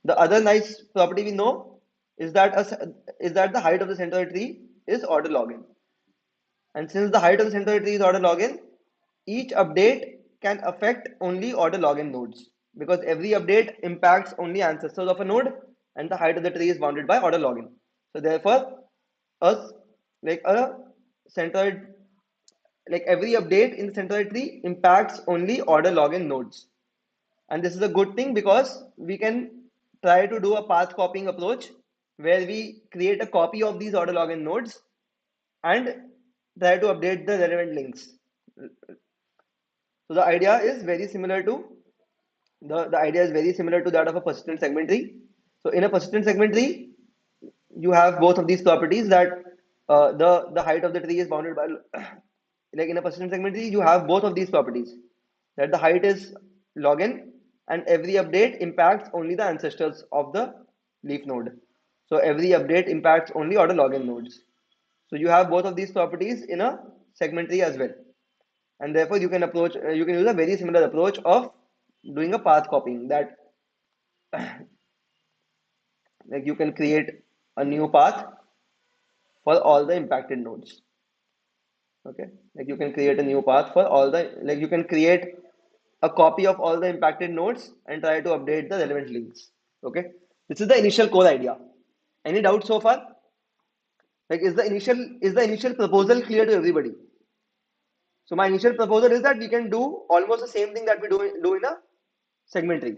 S1: the other nice property we know is that the height of the centroid tree is order log n. And since the height of the centroid tree is order log n, each update can affect only order log n nodes because every update impacts only ancestors of a node, and the height of the tree is bounded by order log n. So therefore, us like a centroid every update in the centroid tree impacts only order log n nodes. And this is a good thing because we can try to do a path copying approach where we create a copy of these order log n nodes and try to update the relevant links. So the idea is very similar to the idea is very similar to that of a persistent segment tree. So in a persistent segment tree, you have both of these properties that the height of the tree is bounded by like in a persistent segment tree, you have both of these properties that the height is log n and every update impacts only the ancestors of the leaf node. So every update impacts only order log n nodes. So you have both of these properties in a segment tree as well, and therefore you can use a very similar approach of doing a path copying, that like you can create a new path for all the impacted nodes. Okay, like you can create a new path for all the you can create a copy of all the impacted nodes and try to update the relevant links. Okay, this is the initial core idea. Any doubts so far? Like is the initial proposal clear to everybody? So my initial proposal is that we can do almost the same thing that we do in a segment tree,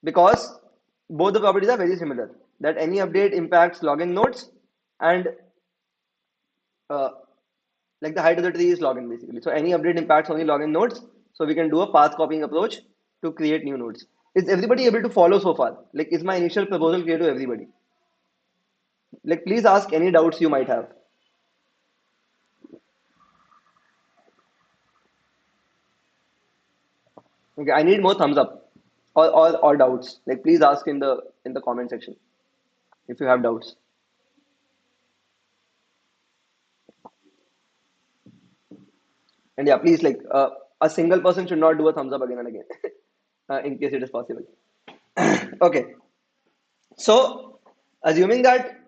S1: because both the properties are very similar, that any update impacts log n nodes, and uh, the height of the tree is log n basically. So any update impacts only log n nodes. So we can do a path copying approach to create new nodes. Is everybody able to follow so far? Like is my initial proposal clear to everybody? Like please ask any doubts you might have. Okay, I need more thumbs up or doubts. Like please ask in the comment section if you have doubts. And yeah, please a single person should not do a thumbs up again and again in case it is possible. Okay, so assuming that,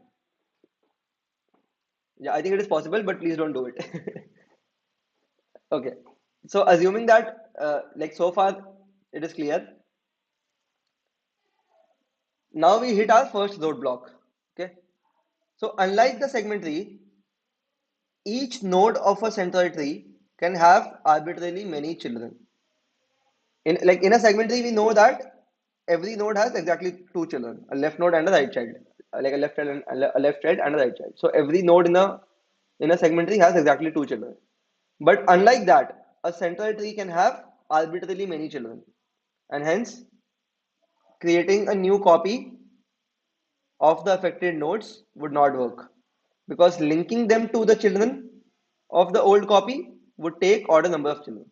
S1: yeah, I think it is possible, but please don't do it. Okay, so assuming that so far it is clear, now we hit our first roadblock. Okay, so unlike the segment tree, each node of a centroid tree can have arbitrarily many children. In a segment tree, we know that every node has exactly two children, a left node and a right child, like a left child and a left child and a right child. So every node in a segment tree has exactly two children. But unlike that, a centroid tree can have arbitrarily many children, and hence creating a new copy of the affected nodes would not work, because linking them to the children of the old copy would take order number of children,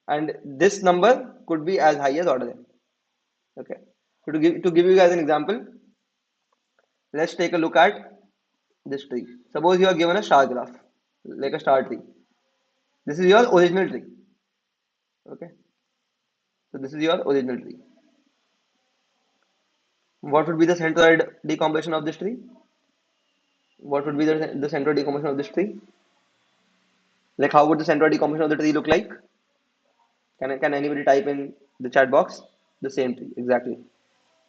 S1: and this number could be as high as order n. Okay. So to give you guys an example, let's take a look at this tree. Suppose you are given a star graph, like a star tree. This is your original tree. Okay. So this is your original tree. What would be the centroid decomposition of this tree? What would be the centroid decomposition of this tree? Like, how would the centroid decomposition of the tree look like? Can anybody type in the chat box? The same tree, exactly.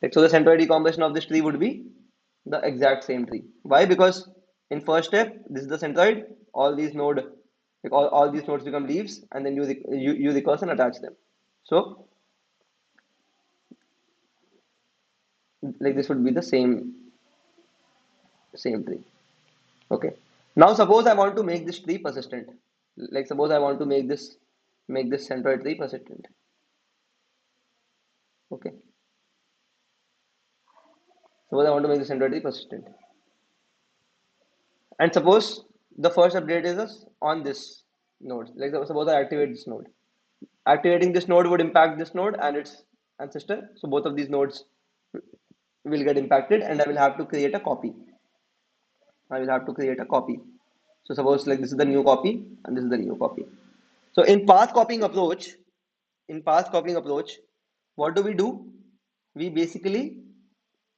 S1: Like, so the centroid decomposition of this tree would be the exact same tree. Why? Because in first step, this is the centroid. All these all these nodes become leaves, and then you recurse and attach them. So, like, this would be the same tree. Okay. Now suppose I want to make this tree persistent. Like, suppose I want to make this centroid tree persistent. Okay. Suppose I want to make the centroid tree persistent. And suppose the first update is on this node. Like, suppose I activate this node. Activating this node would impact this node and its ancestor. So both of these nodes will get impacted, and I will have to create a copy. I will have to create a copy. So suppose, like, this is the new copy and this is the new copy. So in path copying approach, what do? We basically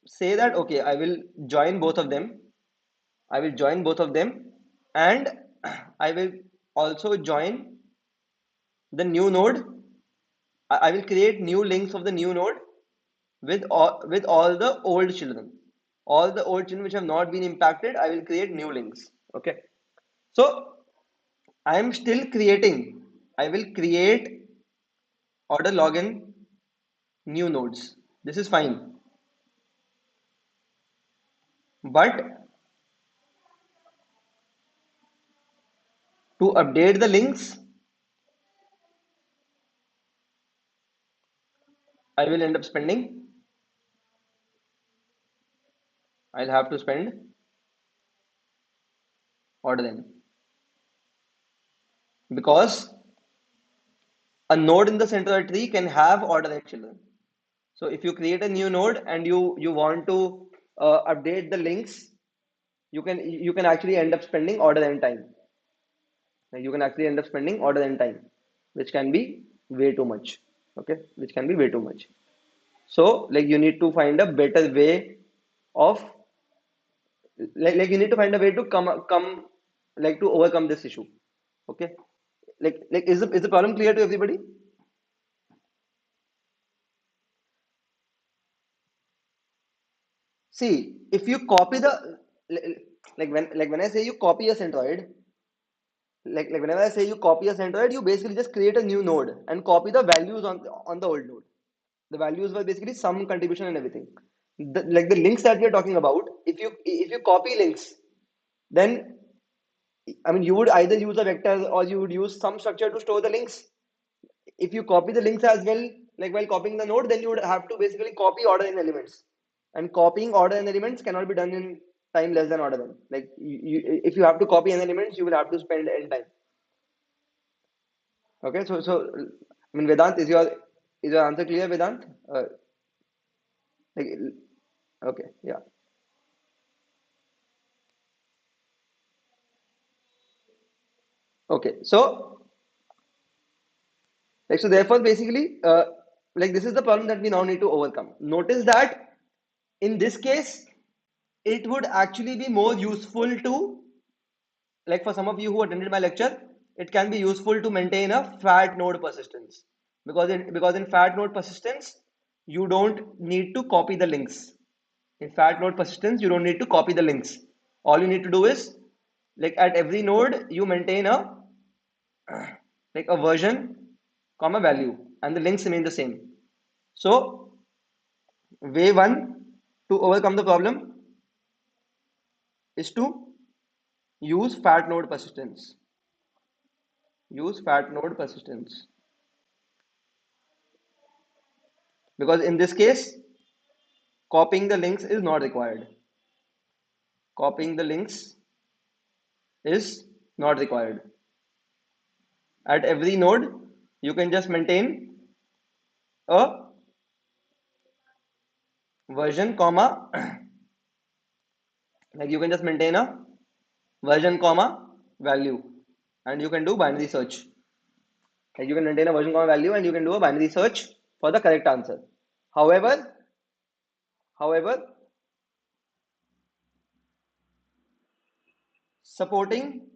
S1: say that, okay, I will join both of them. I will join both of them, and I will also join the new node. I will create new links of the new node with all the old children. All the old children which have not been impacted, I will create new links. Okay. So I am still creating. I will create order login new nodes. This is fine. But to update the links, I will end up spending. I'll have to spend order n, because a node in the center of the tree can have order n children. So if you create a new node and you want to update the links, you can actually end up spending order n time. Like, you can actually end up spending order n time, which can be way too much. Okay, which can be way too much. So, like, you need to find a better way of, like you need to find a way to come like to overcome this issue. Okay, like is the problem clear to everybody? See, if you copy the, like when I say you copy a centroid, like whenever I say you copy a centroid, you basically just create a new node and copy the values on the old node. The values were basically some contribution and everything. Like the links that we are talking about, if you copy links, then I mean you would either use a vector or you would use some structure to store the links. If you copy the links as well, like while copying the node, then you would have to basically copy order in elements. And copying order in elements cannot be done in time less than order n. Like, if you have to copy n elements, you will have to spend n time. Okay, so I mean, Vedant, is your answer clear, Vedant? Like, okay, yeah. Okay, so therefore basically, like, this is the problem that we now need to overcome. Notice that in this case, it would actually be more useful to, like, for some of you who attended my lecture, it can be useful to maintain a fat node persistence, because in fat node persistence you don't need to copy the links. In fat node persistence, you don't need to copy the links. All you need to do is, like, at every node you maintain a, like, a version comma value, and the links remain the same. So way one to overcome the problem is to use fat node persistence. Use fat node persistence, because in this case copying the links is not required. Copying the links is not required. At every node, you can just maintain a version comma like you can just maintain a version comma value, and you can do binary search. Like you can maintain a version comma value and you can do a binary search for the correct answer. However, supporting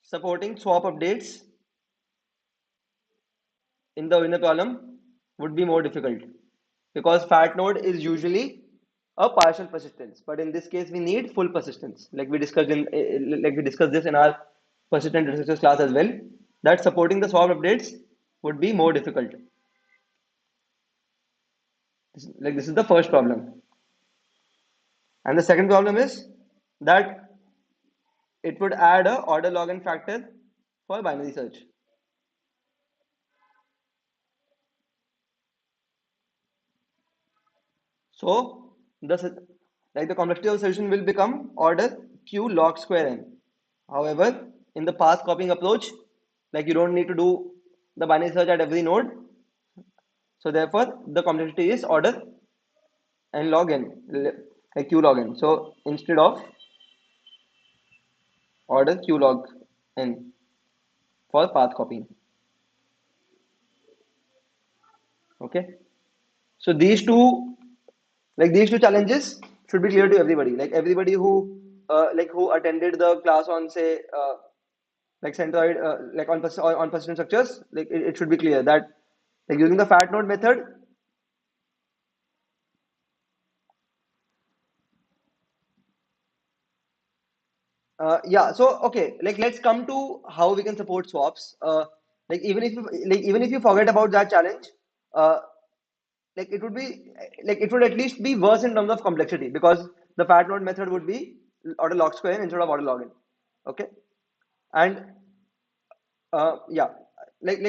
S1: swap updates in the original problem would be more difficult because fat node is usually a partial persistence, but in this case we need full persistence. Like we discussed this in our persistent resistors class as well. That supporting the swap updates would be more difficult. This is the first problem, and the second problem is that it would add a order log n factor for binary search. So the complexity of the solution will become order q log square n. However, in the path copying approach, like you don't need to do the binary search at every node. So therefore, the complexity is order n log n, like q log n. So instead of order q log n for path copying. Okay. So these two challenges should be clear to everybody. Like everybody who attended the class on say like centroid like on persistent structures, like it should be clear that like using the fat node method. Yeah, so okay, like let's come to how we can support swaps. Even if you forget about that challenge, uh, like it would at least be worse in terms of complexity because the fat node method would be order log square instead of order log n. Okay, and yeah, like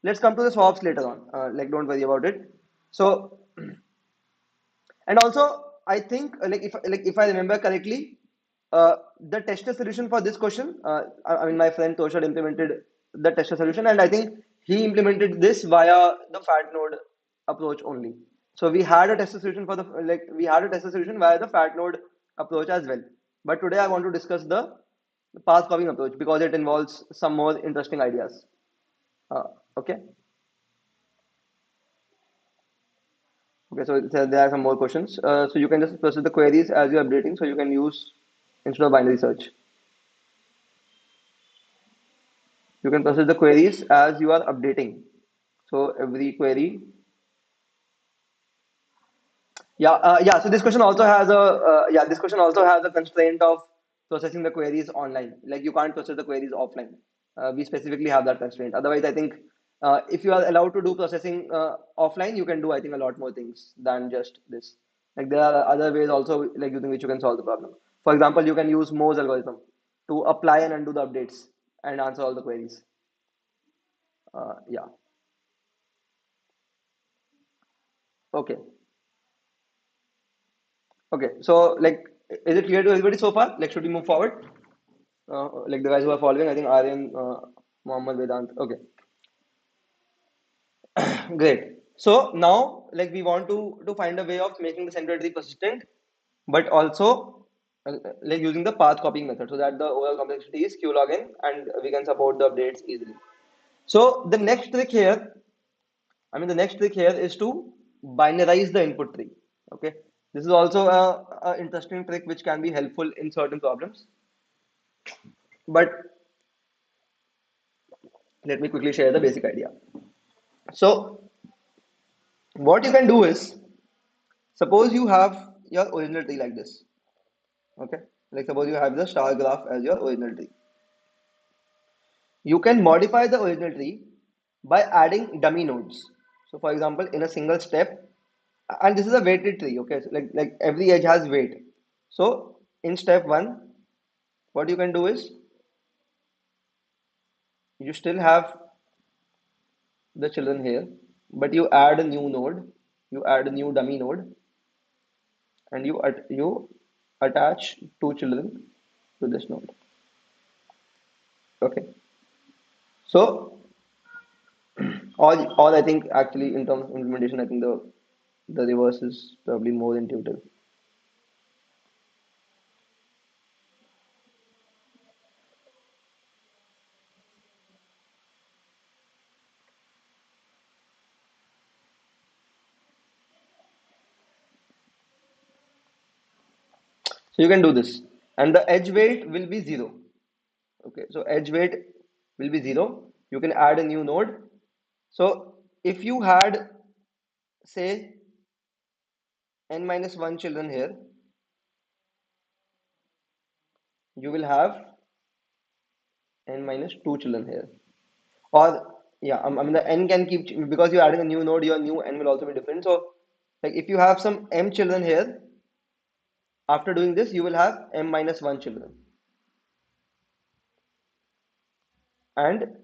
S1: let's come to the swaps later on. Like don't worry about it. So and also, I think like if I remember correctly, the tester solution for this question, I mean my friend Toshad implemented the tester solution, and I think he implemented this via the fat node approach only. So we had a tester solution for the like we had a tester solution via the fat node approach as well. But today I want to discuss the path copying approach because it involves some more interesting ideas. Uh, okay. Okay, so there are some more questions. So you can just process the queries as you're updating. So you can use instead of binary search. You can process the queries as you are updating. So every query. Yeah. So this question also has this question also has a constraint of processing the queries online. Like you can't process the queries offline. We specifically have that constraint. Otherwise, I think if you are allowed to do processing offline, you can do I think a lot more things than just this. Like there are other ways also like using which you can solve the problem. For example, you can use Moore's algorithm to apply and undo the updates and answer all the queries. Yeah. Okay. Okay. So like, is it clear to everybody so far? Like, should we move forward? Like the guys who are following, I think Aryan, Mohammed, Vedant. Okay, great. So now, like we want to find a way of making the centroid tree persistent, but also like using the path copying method so that the overall complexity is q log n and we can support the updates easily. So the next trick here is to binarize the input tree. Okay, this is also a interesting trick which can be helpful in certain problems. But let me quickly share the basic idea. So what you can do is, suppose you have your original tree like this. Okay, like suppose you have the star graph as your original tree. You can modify the original tree by adding dummy nodes. So for example, in a single step, and this is a weighted tree. Okay, so like every edge has weight. So in step one, what you can do is you still have the children here, but you add a new node, you add a new dummy node, and you attach two children to this node. Okay. So all I think actually in terms of implementation, I think the reverse is probably more intuitive. So you can do this, and the edge weight will be zero. Okay, so edge weight will be zero. You can add a new node. So if you had, say, n minus 1 children here, you will have n minus 2 children here. Or, yeah, I mean, the n can keep, because you're adding a new node, your new n will also be different. So, like, if you have some m children here, after doing this, you will have m minus 1 children. And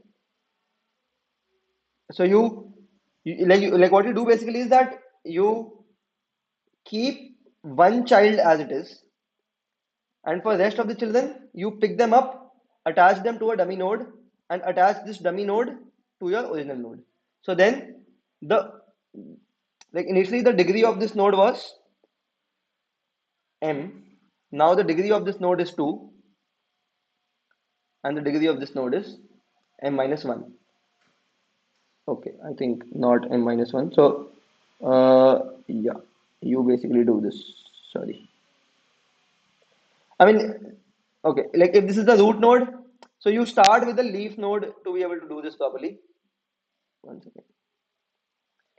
S1: so like what you do basically is that you keep one child as it is, and for the rest of the children, you pick them up, attach them to a dummy node, and attach this dummy node to your original node. So then the like initially the degree of this node was m. Now the degree of this node is 2, and the degree of this node is m minus 1. Okay, I think not m minus 1. So yeah, you basically do this. Sorry. I mean, okay, like if this is the root node, so you start with the leaf node to be able to do this properly. One second.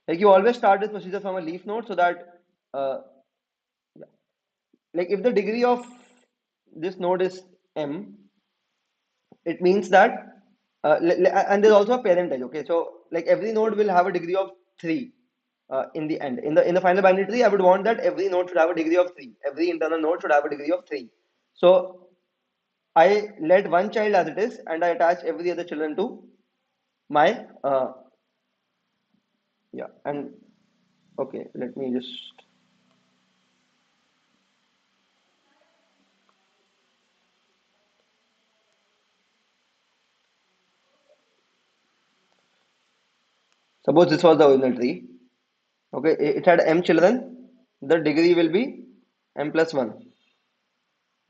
S1: Like you always start this procedure from a leaf node so that, uh, yeah. Like if the degree of this node is m, it means that, and there's also a parent edge. Okay, so like every node will have a degree of 3 in the end. In the final binary tree, I would want that every node should have a degree of 3. Every internal node should have a degree of 3. So I let one child as it is, and I attach every other children to my yeah. And okay, let me just suppose this was the original tree. Okay, it had m children. The degree will be m plus 1.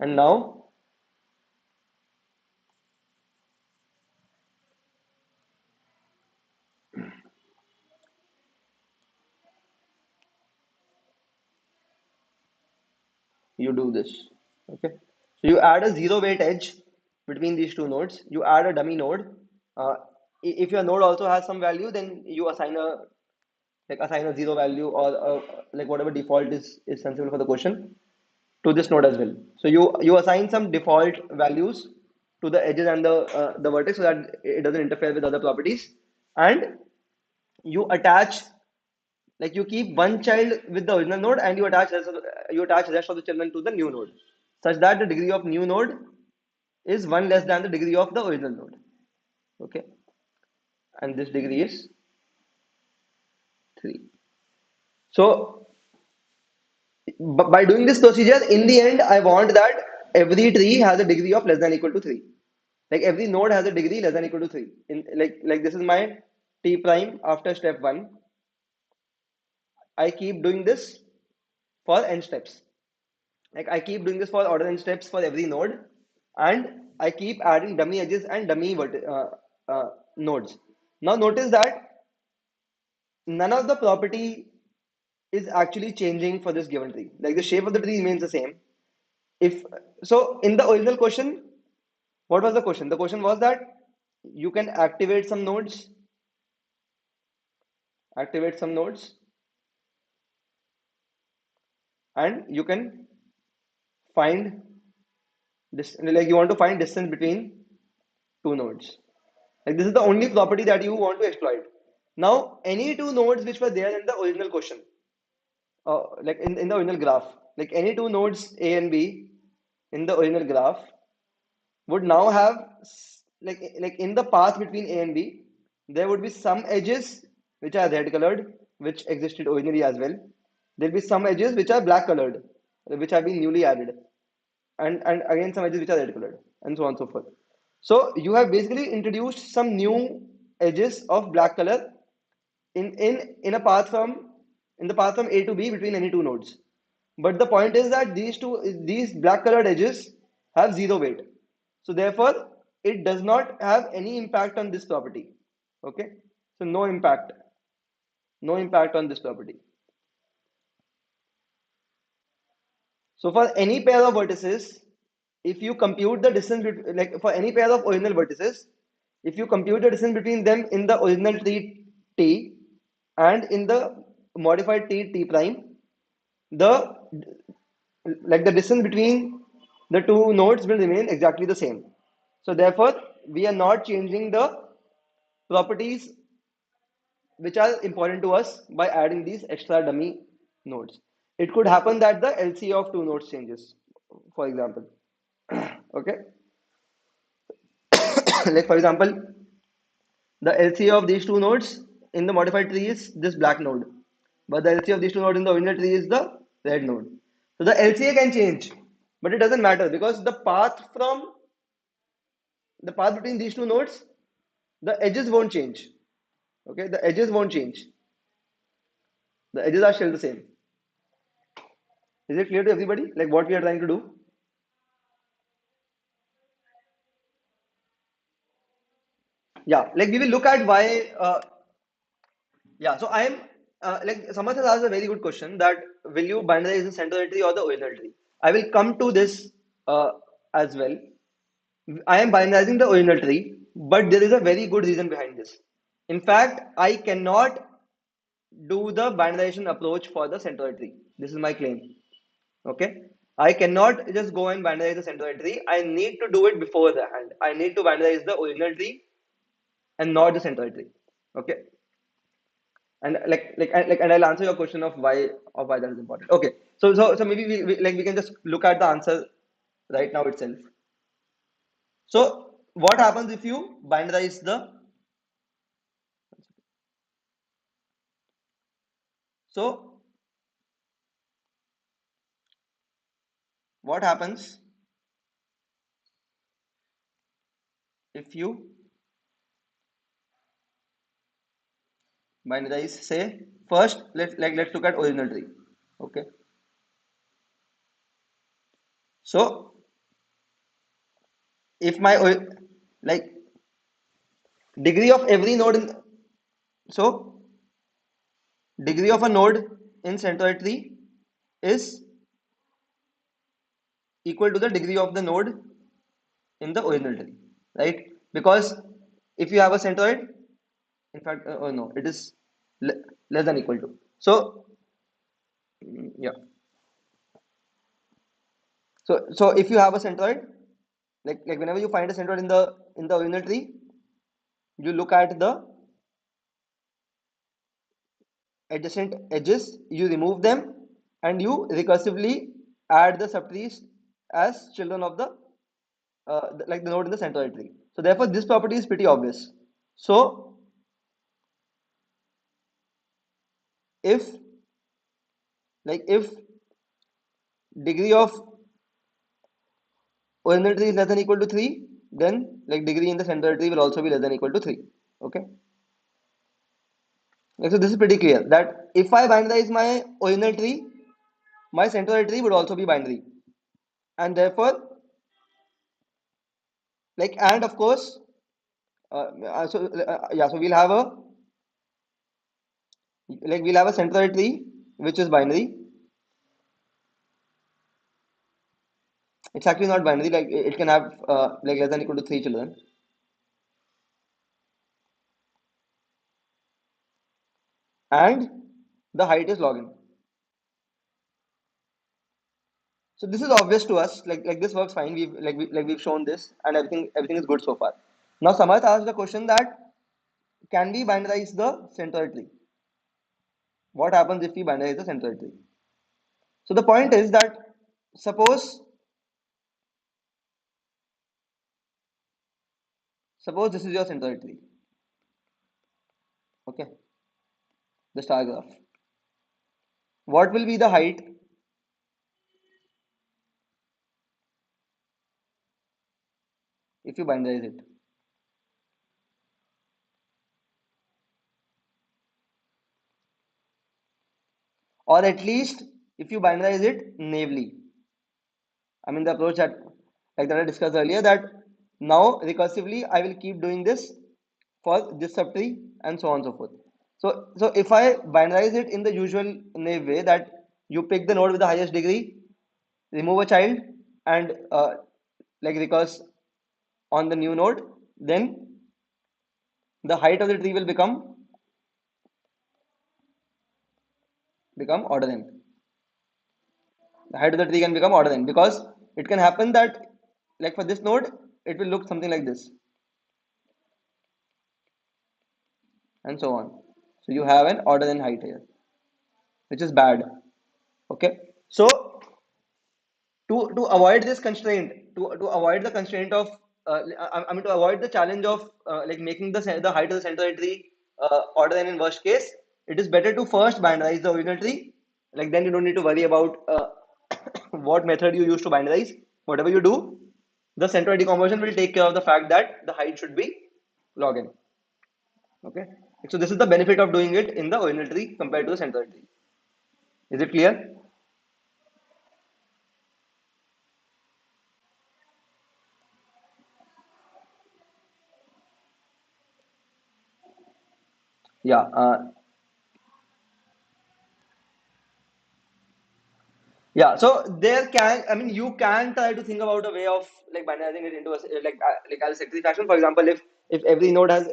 S1: And now you do this. Okay, so you add a zero weight edge between these two nodes. You add a dummy node. Uh, if your node also has some value, then you assign a zero value, or like whatever default is sensible for the question to this node as well. So you assign some default values to the edges and the vertex so that it doesn't interfere with other properties, and you attach, like you keep one child with the original node, and you attach the rest of the children to the new node, such that the degree of new node is one less than the degree of the original node. Okay, and this degree is 3. So by doing this procedure, in the end, I want that every tree has a degree of less than equal to 3. Like every node has a degree less than equal to 3. In like this is my t prime after step 1. I keep doing this for n steps. Like I keep doing this for order n steps for every node, and I keep adding dummy edges and dummy nodes. Now notice that none of the property is actually changing for this given tree. Like the shape of the tree remains the same. If so, in the original question, what was the question? The question was that you can activate some nodes, and you can find this. Like you want to find distance between two nodes. Like this is the only property that you want to exploit. Now, any two nodes which were there in the original question, like in the original graph, like any two nodes A and B in the original graph would now have like in the path between A and B, there would be some edges which are red colored, which existed originally as well. There'll be some edges which are black colored, which have been newly added, and again some edges which are red colored, and so on and so forth. So you have basically introduced some new edges of black color in a path from in the path from A to B between any two nodes. But the point is that these black colored edges have zero weight. So therefore, it does not have any impact on this property. Okay, so no impact on this property. So for any pair of vertices, if you compute the distance like for any pair of original vertices, if you compute the distance between them in the original tree T and in the modified T prime, the the distance between the two nodes will remain exactly the same. So therefore, we are not changing the properties which are important to us by adding these extra dummy nodes. It could happen that the LCA of two nodes changes, for example. Okay, like for example, the LCA of these two nodes in the modified tree is this black node, but the LCA of these two nodes in the original tree is the red node. So the LCA can change, but it doesn't matter because the path between these two nodes, the edges won't change. Okay, the edges won't change. The edges are still the same. Is it clear to everybody? Like what we are trying to do? Yeah, like we will look at why. Yeah, so I am like Samarth has asked a very good question that will you binarize the central tree or the original tree? I will come to this as well. I am binarizing the original tree, but there is a very good reason behind this. In fact, I cannot do the binarization approach for the centroid tree. This is my claim. Okay. I cannot just go and binarize the centroid tree. I need to do it before the hand. I need to binarize the original tree and not the centroid tree. Okay. And and I'll answer your question of why that is important. Okay. So maybe we can just look at the answer right now itself. So what happens if you binarize the so what happens if you binarize, say first let's look at original tree. Okay, so if my like degree of every node in so degree of a node in centroid tree is equal to the degree of the node in the original tree, right? Because if you have a centroid, in fact, oh no, it is le less than equal to. So yeah, so if you have a centroid, like whenever you find a centroid in the original tree, you look at the adjacent edges, you remove them, and you recursively add the subtrees as children of the node in the centroid tree. So therefore, this property is pretty obvious. So if if degree of original tree is less than equal to 3, then like degree in the central tree will also be less than equal to 3. Okay. So this is pretty clear that if I binarize my original tree, my central tree would also be binary. And therefore, and of course, so we'll have a central tree which is binary. It's actually not binary, like it can have less than equal to 3 children. And the height is log n. So this is obvious to us. Like this works fine. We've shown this, and everything is good so far. Now Samarth asked the question that can we binarize the central tree? What happens if we binarize the central tree? So the point is that suppose suppose this is your central tree. Okay, the star graph. What will be the height . if you binarize it, or at least if you binarize it naively. I mean, the approach that like that I discussed earlier, that now recursively I will keep doing this for this subtree and so on and so forth. So if I binarize it in the usual naive way, that you pick the node with the highest degree, remove a child, and like recurse on the new node, then the height of the tree will become order n. The height of the tree can become order n, because it can happen that like for this node it will look something like this, and so on. So you have an order n height here, which is bad. Okay, so to avoid this constraint, to avoid the constraint of I mean to avoid the challenge of like making the height of the centroid tree order n in worst case, it is better to first binarize the original tree. Like then you don't need to worry about what method you use to binarize. Whatever you do, the centroid decomposition will take care of the fact that the height should be log n. Okay, so this is the benefit of doing it in the original tree compared to the centroid tree. Is it clear? Yeah. Yeah, so there can, I mean, you can try to think about a way of like binarizing it into a like as a secretary fashion. For example, if any node has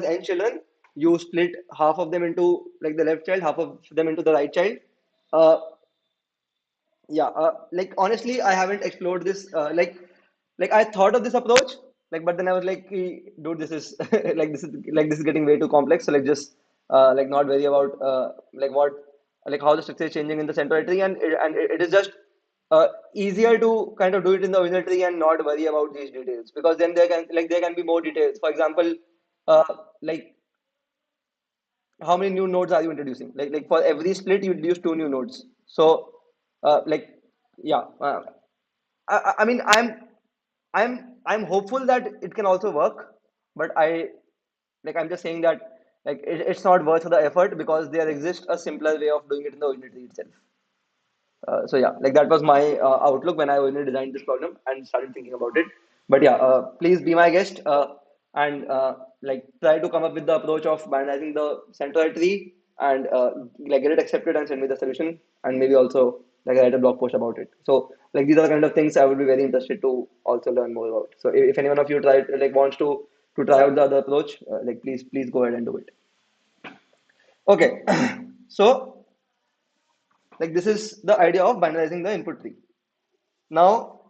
S1: n children, you split half of them into like the left child, half of them into the right child. Uh, yeah, like honestly, I haven't explored this. Like I thought of this approach, like, but then I was like, dude, this is this is getting way too complex. So like just like not worry about like what like how the structure is changing in the centroid tree, and it is just easier to kind of do it in the original tree and not worry about these details, because then there can be more details. For example, uh, like how many new nodes are you introducing? Like for every split, you introduce two new nodes. So like yeah, I mean I'm hopeful that it can also work, but I'm just saying that like it's not worth the effort, because there exists a simpler way of doing it in the original tree itself. So yeah, like that was my outlook when I originally designed this problem and started thinking about it. But yeah, please be my guest and like try to come up with the approach of binarizing the centroid tree, and like get it accepted and send me the solution, and maybe also like write a blog post about it. So like these are the kind of things I would be very interested to also learn more about. So if any one of you wants to try out the other approach, like please go ahead and do it. Okay, so like this is the idea of binarizing the input tree. Now,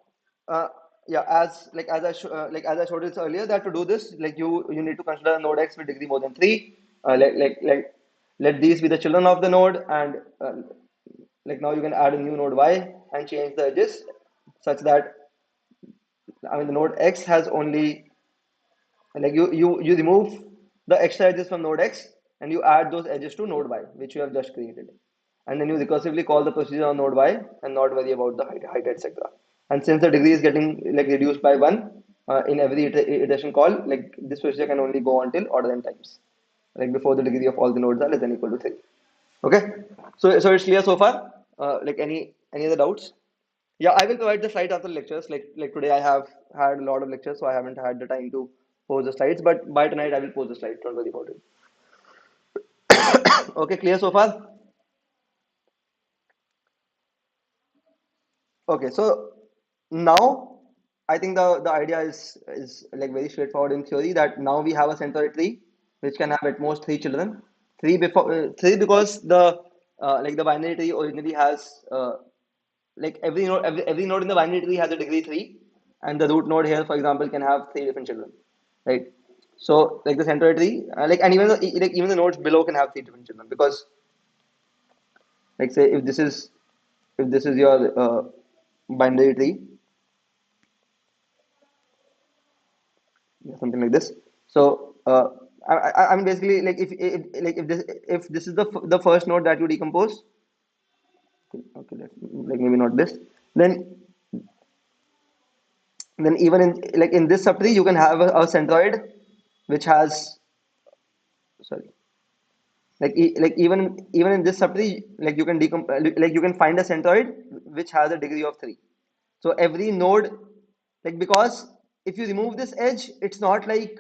S1: uh, yeah, as I showed it earlier, that to do this, like you need to consider a node x with degree more than three. Let these be the children of the node, and like now you can add a new node y and change the edges such that I mean the node x has only like you remove the extra edges from node x and you add those edges to node y, which you have just created, and then you recursively call the procedure on node y and not worry about the height etc. And since the degree is getting like reduced by one in every iteration call, like this procedure can only go until order n times, like before the degree of all the nodes are less than equal to 3. Okay, so it's clear so far. Like any other doubts? Yeah, I will provide the slides after lectures. Like today, I have had a lot of lectures, so I haven't had the time to post the slides. But by tonight, I will post the slides. Don't worry about it. Okay, clear so far? Okay, so now I think the idea is like very straightforward in theory, that now we have a centroid tree which can have at most three children. Three because the like the binary tree originally has like every node in the binary tree has a degree three, and the root node here, for example, can have three different children, right? So like the centroid tree, like and even the nodes below can have three different children, because like say if this is your binary tree, yeah, something like this. So I mean basically like if this is the first node that you decompose, okay, like maybe not this, then Then even in like in this subtree, you can have a centroid which has, sorry, like even in this subtree, like you can like you can find a centroid which has a degree of 3. So every node, like, because if you remove this edge, it's not like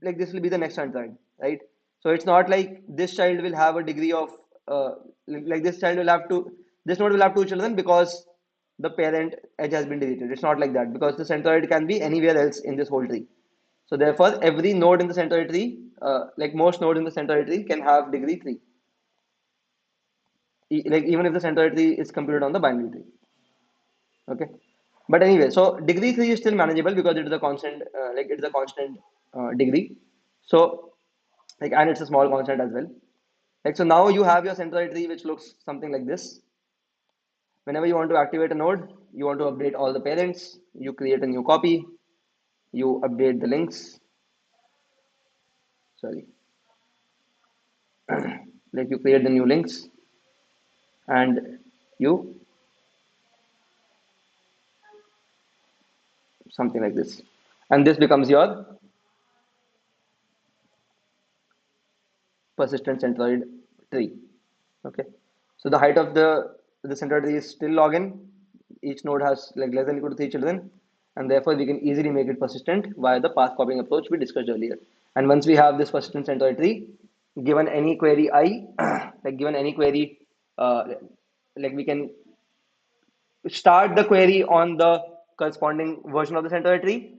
S1: this will be the next centroid, right? So it's not like this child will have a degree of like this child will have to, this node will have two children because the parent edge has been deleted. It's not like that, because the centroid can be anywhere else in this whole tree. So therefore, every node in the centroid tree, like most nodes in the centroid tree, can have degree 3. Like even if the centroid tree is computed on the binary tree. Okay. But anyway, so degree 3 is still manageable because it is a constant, like it's a constant degree. So, like, and it's a small constant as well. Like, so now you have your centroid tree, which looks something like this. Whenever you want to activate a node, you want to update all the parents, you create a new copy, you update the links. Sorry, like you create the new links and you something like this, and this becomes your persistent centroid tree. Okay, so the height of the centroid tree is still log n. Each node has like less than equal to 3 children, and therefore we can easily make it persistent via the path copying approach we discussed earlier. And once we have this persistent centroid tree, given any query I, like given any query, uh, like we can start the query on the corresponding version of the centroid tree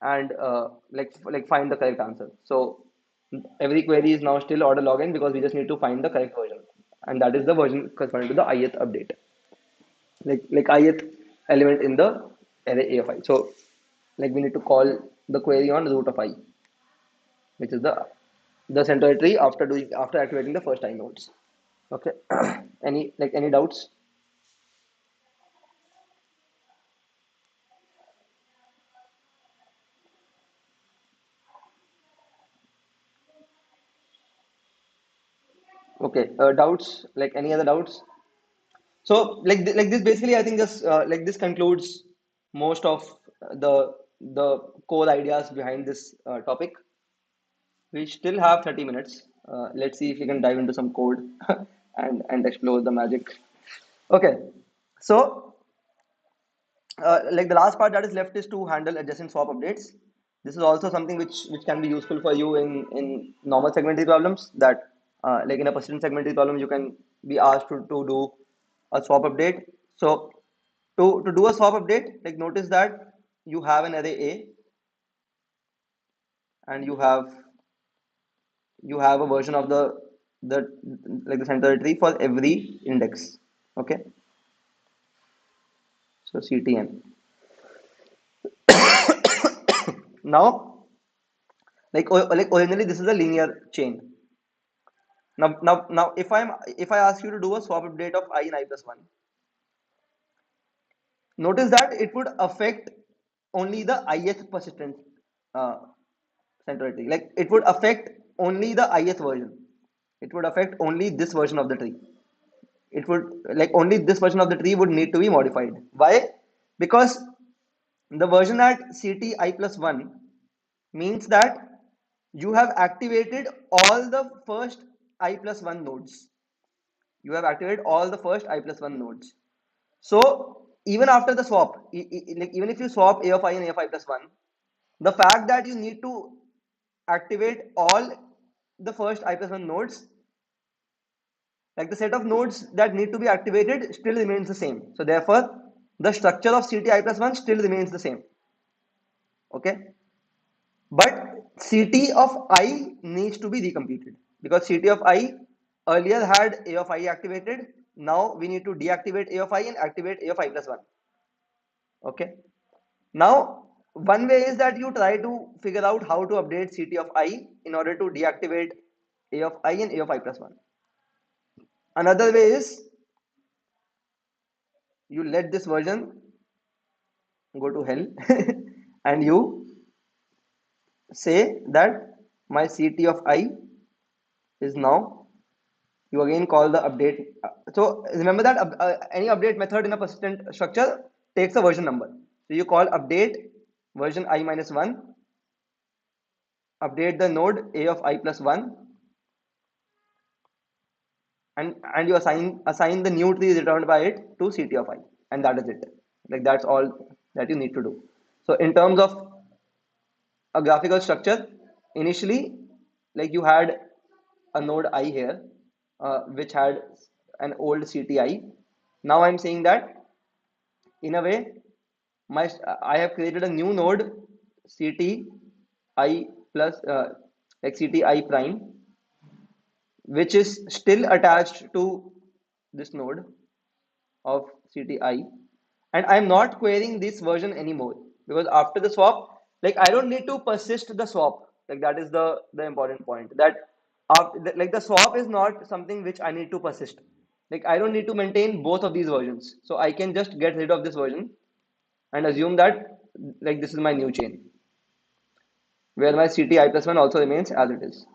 S1: and like find the correct answer. So every query is now still order log n because we just need to find the correct version, and that is the version corresponding to the ith update, like ith element in the array a of I. So like we need to call the query on root of I, which is the centroid tree after activating the first I nodes. Okay. Any doubts? Okay, doubts, like any other doubts? So like this basically, I think this like this concludes most of the core ideas behind this topic. We still have 30 minutes. Let's see if we can dive into some code and explore the magic. Okay, so like the last part that is left is to handle adjacent swap updates. This is also something which can be useful for you in normal segment tree problems. That like in a persistent segment tree problem, you can be asked to do a swap update. So to do a swap update, like notice that you have an array A and you have a version of the like the center tree for every index. Okay, so CTN. Now, like originally this is a linear chain. Now if I ask you to do a swap update of I in I plus 1, notice that it would affect only the ith persistent uh, central tree. Like it would affect only the ith version. It would affect only this version of the tree. It would, like, only this version of the tree would need to be modified. Why? Because the version at ct I plus 1 means that you have activated all the first I plus 1 nodes. You have activated all the first I plus 1 nodes. So even after the swap, like even if you swap a of I and a of I plus 1, the fact that you need to activate all the first I plus 1 nodes, like the set of nodes that need to be activated still remains the same. So therefore, the structure of Ct I plus 1 still remains the same. Okay. But Ct of I needs to be recomputed because Ct of I earlier had a of I activated. Now we need to deactivate a of I and activate a of I plus 1. Okay. Now, one way is that you try to figure out how to update Ct of I in order to deactivate a of I and a of I plus 1. Another way is you let this version go to hell and you say that my Ct of I is now, you again call the update. So remember that any update method in a persistent structure takes a version number. So you call update version I minus 1, update the node a of I plus 1, and you assign the new tree returned by it to ct of I, and that is it. Like that's all that you need to do. So in terms of a graphical structure, initially, like you had a node I here, which had an old CTI. Now I'm saying that in a way, my I have created a new node CTI plus like CTI prime, which is still attached to this node of CTI, and I'm not querying this version anymore because after the swap, like I don't need to persist the swap. Like that is the important point. That after, like the swap is not something which I need to persist. Like I don't need to maintain both of these versions, so I can just get rid of this version and assume that like this is my new chain where my CTI plus one also remains as it is.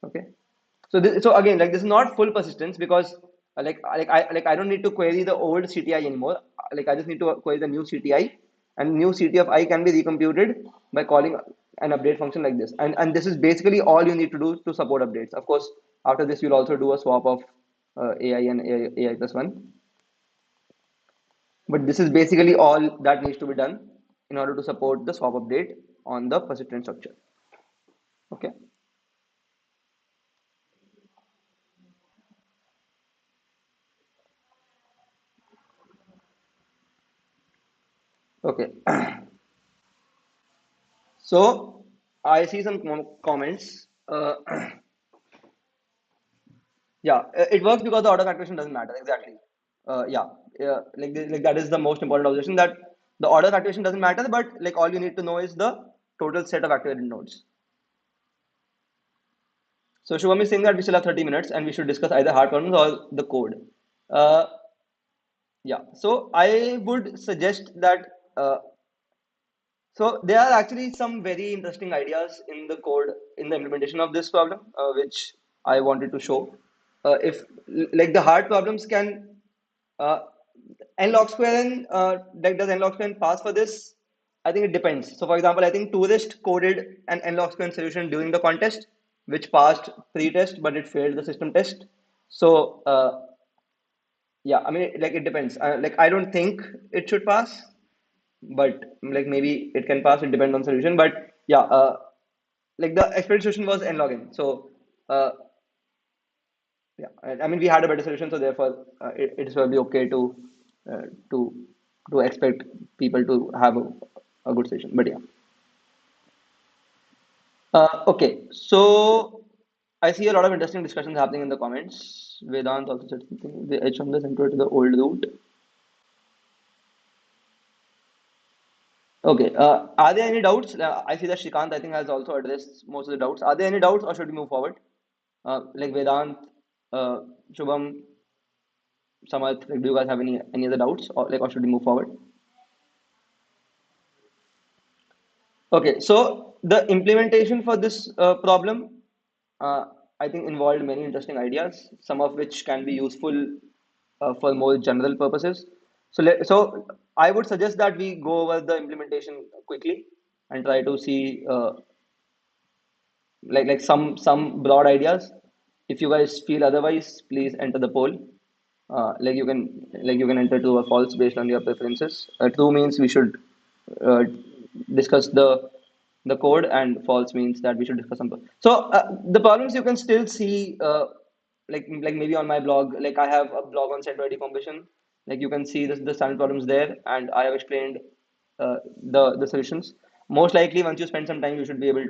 S1: Okay. So again, like this is not full persistence because I don't need to query the old CTI anymore. Like I just need to query the new CTI, and new CT of I can be recomputed by calling an update function like this. And this is basically all you need to do to support updates. Of course, after this you'll also do a swap of AI and AI plus one. But this is basically all that needs to be done in order to support the swap update on the persistent structure. Okay. Okay. So I see some comments. Yeah, it works because the order factorization doesn't matter exactly. Yeah, yeah, like that is the most important observation, that the order factorization doesn't matter, but like all you need to know is the total set of activated nodes. So Shubham is saying that we still have 30 minutes and we should discuss either hard problems or the code. Uh, yeah, so I would suggest that. So there are actually some very interesting ideas in the code in the implementation of this problem, which I wanted to show. If like the hard problems can uh, n log square n like does n log square n pass for this? I think it depends. So for example, I think Tourist coded an n log square n solution during the contest, which passed pre-test, but it failed the system test. So yeah, I mean like it depends. Like I don't think it should pass, but like maybe it can pass. It depends on solution, but yeah, like the expected solution was n log n. So yeah, I mean we had a better solution, so therefore it is probably okay uh, to to expect people to have a good solution. But yeah, okay. So I see a lot of interesting discussions happening in the comments. Vedant also said something. The edge from the center to the old route. Okay. Are there any doubts? I see that Shrikant, I think, has also addressed most of the doubts. Are there any doubts, or should we move forward? Like Vedant, uh, Shubham, Samarth, like, do you guys have any other doubts, or should we move forward? Okay. So the implementation for this problem, uh, I think, involved many interesting ideas, some of which can be useful for more general purposes. So I would suggest that we go over the implementation quickly and try to see like some broad ideas. If you guys feel otherwise, please enter the poll. Like you can enter true or false based on your preferences. True means we should uh, discuss the code, and false means that we should discuss some. So the problems you can still see, like maybe on my blog. Like I have a blog on centroid decomposition. Like you can see the standard problems there, and I have explained the solutions. Most likely, once you spend some time, you should be able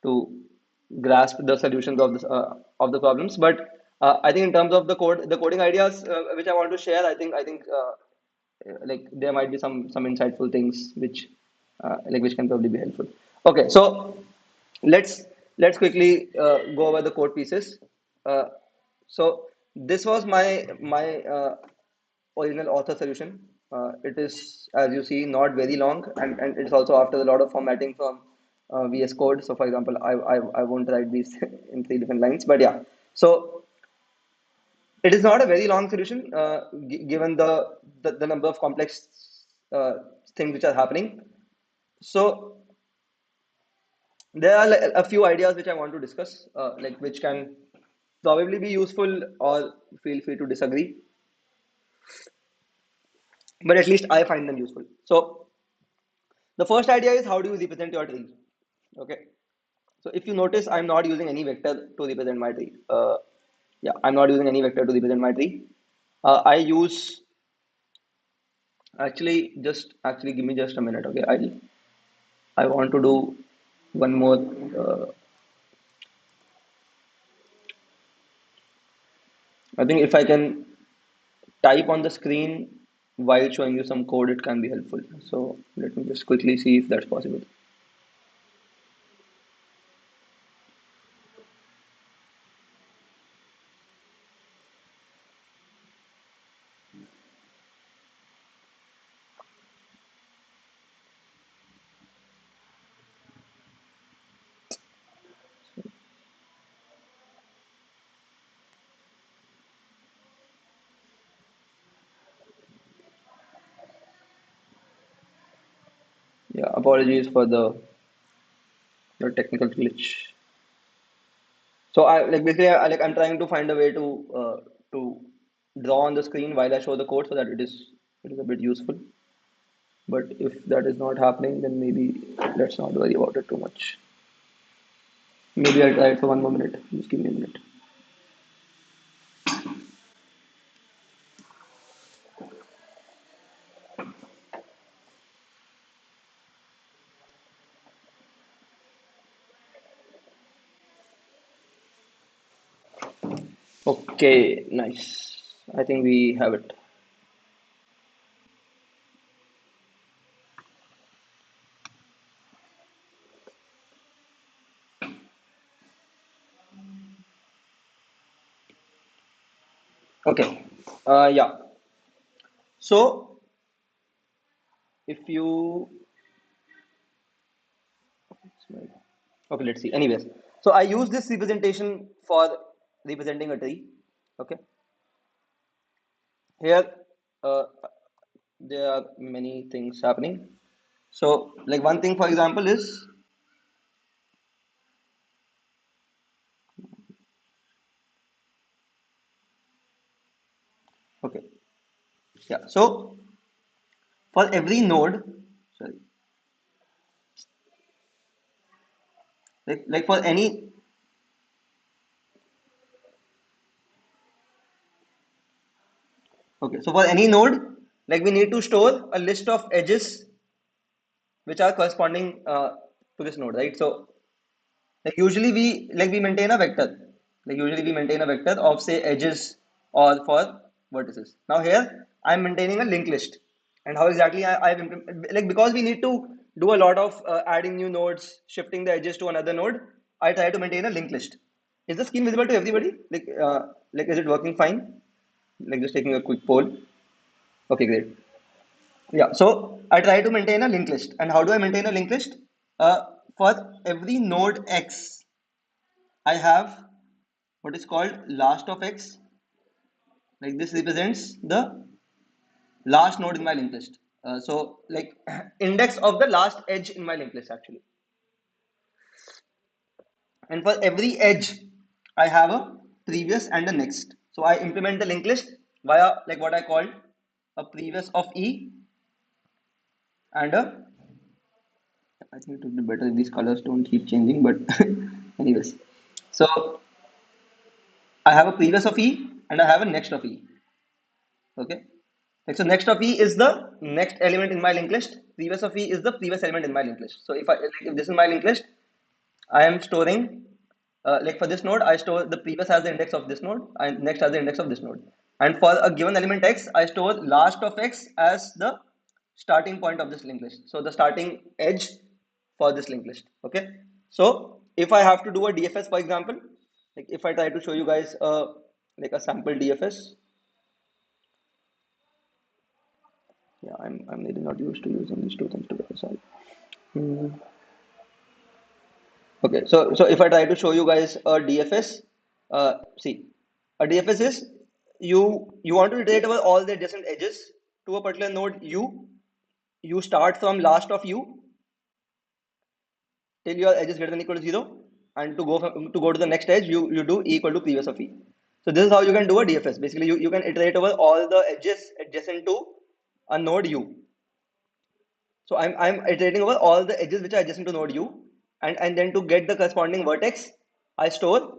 S1: to grasp the solutions of the problems. But I think in terms of the coding ideas which I want to share, I think like there might be some insightful things which like which can probably be helpful. Okay, so let's let's quickly go over the code pieces. Uh, so this was my original author solution. It is, as you see, not very long, and it's also after a lot of formatting from VS Code. So, for example, I won't write these in three different lines, but yeah. So it is not a very long solution, given the number of complex uh, things which are happening. So there are like a few ideas which I want to discuss, like which can probably be useful, or feel free to disagree, but at least I find them useful. So the first idea is, how do you represent your tree? Okay. So if you notice, I'm not using any vector to represent my tree. Yeah, I'm not using any vector to represent my tree. I use actually give me just a minute. Okay, I want to do one more. I think if I can type on the screen while showing you some code, it can be helpful. So let me just quickly see if that's possible. Yeah, apologies for the technical glitch. So I like basically I'm trying to find a way to draw on the screen while I show the code, so that it is a bit useful. But if that is not happening, then maybe let's not worry about it too much. Maybe I'll try it for one more minute. Just give me a minute. Okay, nice. I think we have it. Okay. Yeah. So if you okay, let's see. Anyways, so I use this representation for representing a tree. Okay. Here, uh, there are many things happening. So, like one thing, for example, is okay. Yeah. So for every node, sorry, like for any okay, so for any node, like we need to store a list of edges which are corresponding to this node, right? So like we maintain a vector. Like usually we maintain a vector of say edges or for vertices. Now here I'm maintaining a linked list. And how exactly I've implemented, like because we need to do a lot of adding new nodes, shifting the edges to another node, I try to maintain a linked list. Is the scheme visible to everybody? Like is it working fine? Like just taking a quick poll. Okay, great. Yeah, so I try to maintain a linked list. And how do I maintain a linked list? Uh, for every node X, I have what is called last of X. Like this represents the last node in my linked list. So like index of the last edge in my linked list actually. And for every edge, I have a previous and a next. So I implement the linked list via like what I called a previous of E and a I think it would be better if these colors don't keep changing, but anyways. So I have a previous of E and I have a next of E. Okay. Like, so next of E is the next element in my linked list. Previous of E is the previous element in my linked list. So if this is my linked list, I am storing like for this node, I store the previous as the index of this node and next as the index of this node. And for a given element X, I store last of X as the starting point of this linked list. So the starting edge for this linked list. Okay. So if I have to do a DFS, for example, like if I try to show you guys like a sample DFS, yeah, I'm really not used to using these two things together. Sorry. Hmm. Okay, so if I try to show you guys a DFS, see, a DFS is you want to iterate over all the adjacent edges to a particular node U, you start from last of u till your edge is greater than equal to 0, and to go to the next edge, you do e equal to previous of e. So this is how you can do a DFS. Basically, you can iterate over all the edges adjacent to a node u. So I'm iterating over all the edges which are adjacent to node u, and then to get the corresponding vertex, I store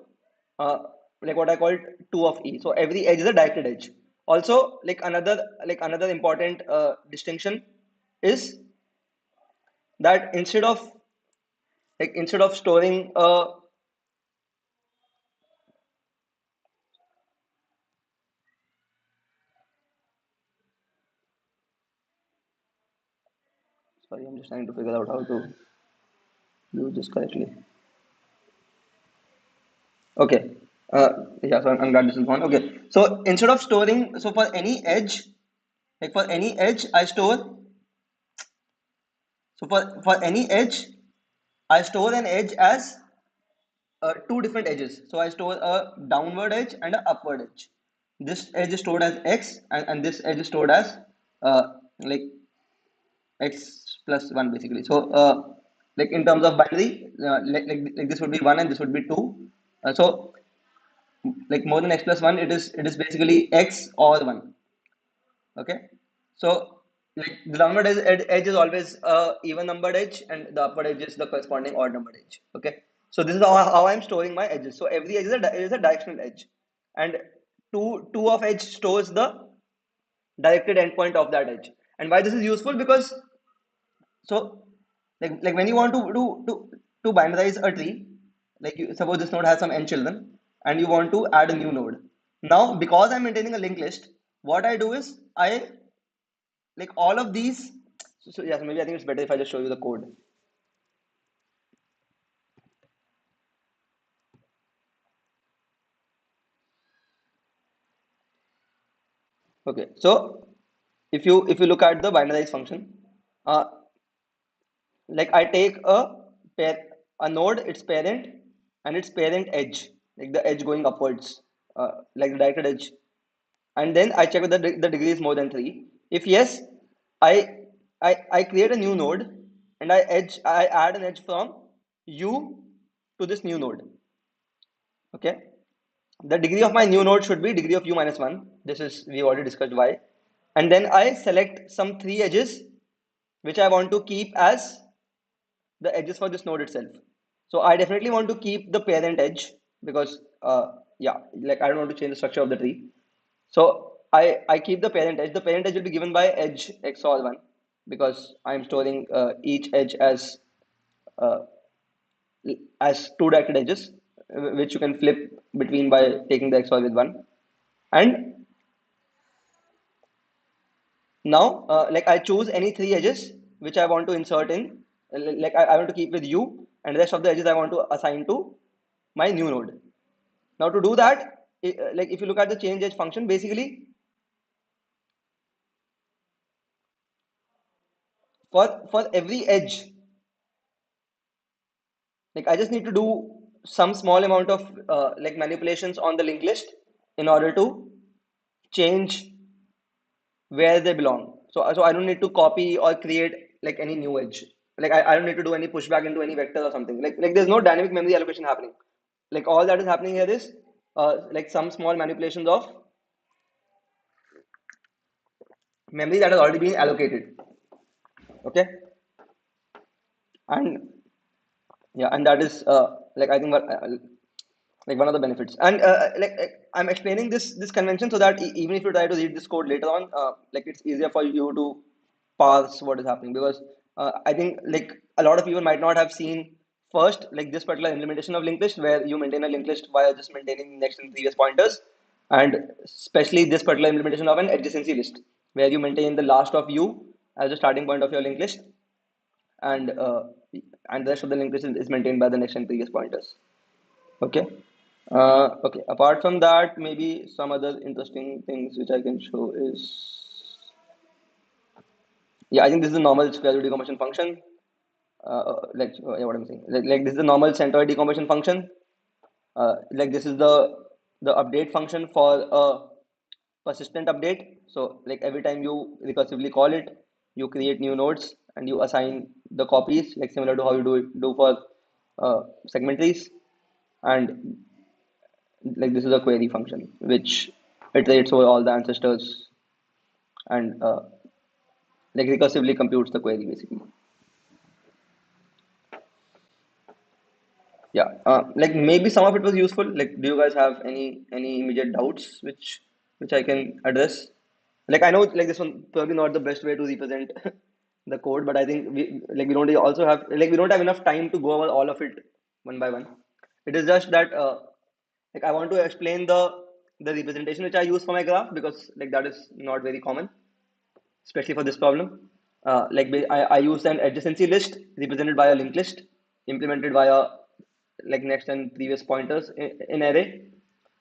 S1: uh, like what I call 2 of e. So every edge is a directed edge. Also, like another important distinction is that instead of storing sorry, I'm just trying to figure out how to use this correctly. Okay. Yeah, so I'm glad this is gone. Okay. So instead of storing, so for any edge, like for any edge, I store, so for any edge, I store an edge as two different edges. So I store a downward edge and an upward edge. This edge is stored as x, and this edge is stored as like x plus 1 basically. So like in terms of binary, like this would be 1 and this would be 2. So like more than x plus 1, it is basically x or 1. Okay, so like the downward edge is always even numbered edge, and the upward edge is the corresponding odd numbered edge. Okay, so this is how I'm storing my edges. So every edge is a directional edge, and two of edge stores the directed endpoint of that edge. And why this is useful? Because so like when you want to binarize a tree, like suppose this node has some n children, and you want to add a new node. Now, because I'm maintaining a linked list, what I do is I like all of these. So yes, maybe I think it's better if I just show you the code. Okay, so if you look at the binarize function, uh, like I take a node, its parent, and its parent edge, like the edge going upwards, like the directed edge, and then I check whether the degree is more than 3. If yes, I I create a new node, and I add an edge from u to this new node. Okay, the degree of my new node should be degree of u minus 1. This is, we already discussed why. And then I select some 3 edges which I want to keep as the edges for this node itself. So I definitely want to keep the parent edge because yeah, like I don't want to change the structure of the tree. So I keep the parent edge. The parent edge will be given by edge XOR 1 because I'm storing each edge uh, as two directed edges, which you can flip between by taking the XOR with 1. And now, like I choose any 3 edges which I want to insert in. Like I want to keep with u, and the rest of the edges I want to assign to my new node. Now to do that, like if you look at the change edge function, basically for every edge, like I just need to do some small amount of like manipulations on the linked list in order to change where they belong. So I don't need to copy or create like any new edge. Like I don't need to do any pushback into any vector or something. Like there's no dynamic memory allocation happening. Like all that is happening here is like some small manipulations of memory that has already been allocated. Okay, and yeah, and that is like I think like one of the benefits. And I'm explaining this convention so that even if you try to read this code later on, like it's easier for you to parse what is happening. Because I think like a lot of people might not have seen first like this particular implementation of linked list where you maintain a linked list via just maintaining next and previous pointers, and especially this particular implementation of an adjacency list where you maintain the last of u as a starting point of your linked list, and and the rest of the linked list is maintained by the next and previous pointers. Okay. Okay. Apart from that, maybe some other interesting things which I can show is, yeah, I think this is the normal square root decomposition function. Yeah, what I'm saying, like this is the normal centroid decomposition function. Like this is the update function for a persistent update. So like every time you recursively call it, you create new nodes and you assign the copies, like similar to how you do for segment trees. And like this is a query function which iterates over all the ancestors and like recursively computes the query basically. Yeah, like maybe some of it was useful. Like, do you guys have any immediate doubts which I can address? Like, I know like this one probably not the best way to represent the code, but I think we don't also have like we don't have enough time to go over all of it one by one. It is just that like I want to explain the representation which I use for my graph because like that is not very common, especially for this problem. I use an adjacency list represented by a linked list implemented via like next and previous pointers in array,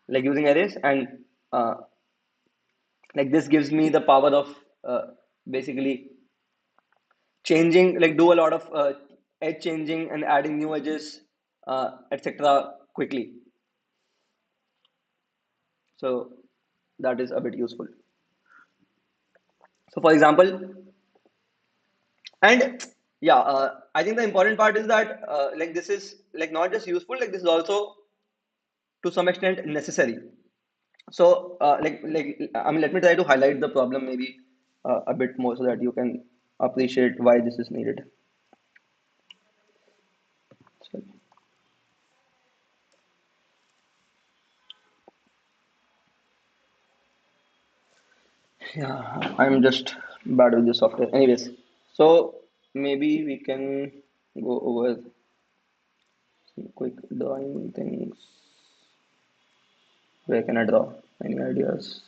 S1: like using arrays, and uh, like this gives me the power of basically changing, like do a lot of edge changing and adding new edges, etc. quickly. So that is a bit useful. So for example, and yeah, I think the important part is that like this is like not just useful, like this is also to some extent necessary. So I mean, let me try to highlight the problem maybe a bit more so that you can appreciate why this is needed. So, yeah, I'm just bad with the software. Anyways, so maybe we can go over some quick drawing things. Where can I draw? Any ideas?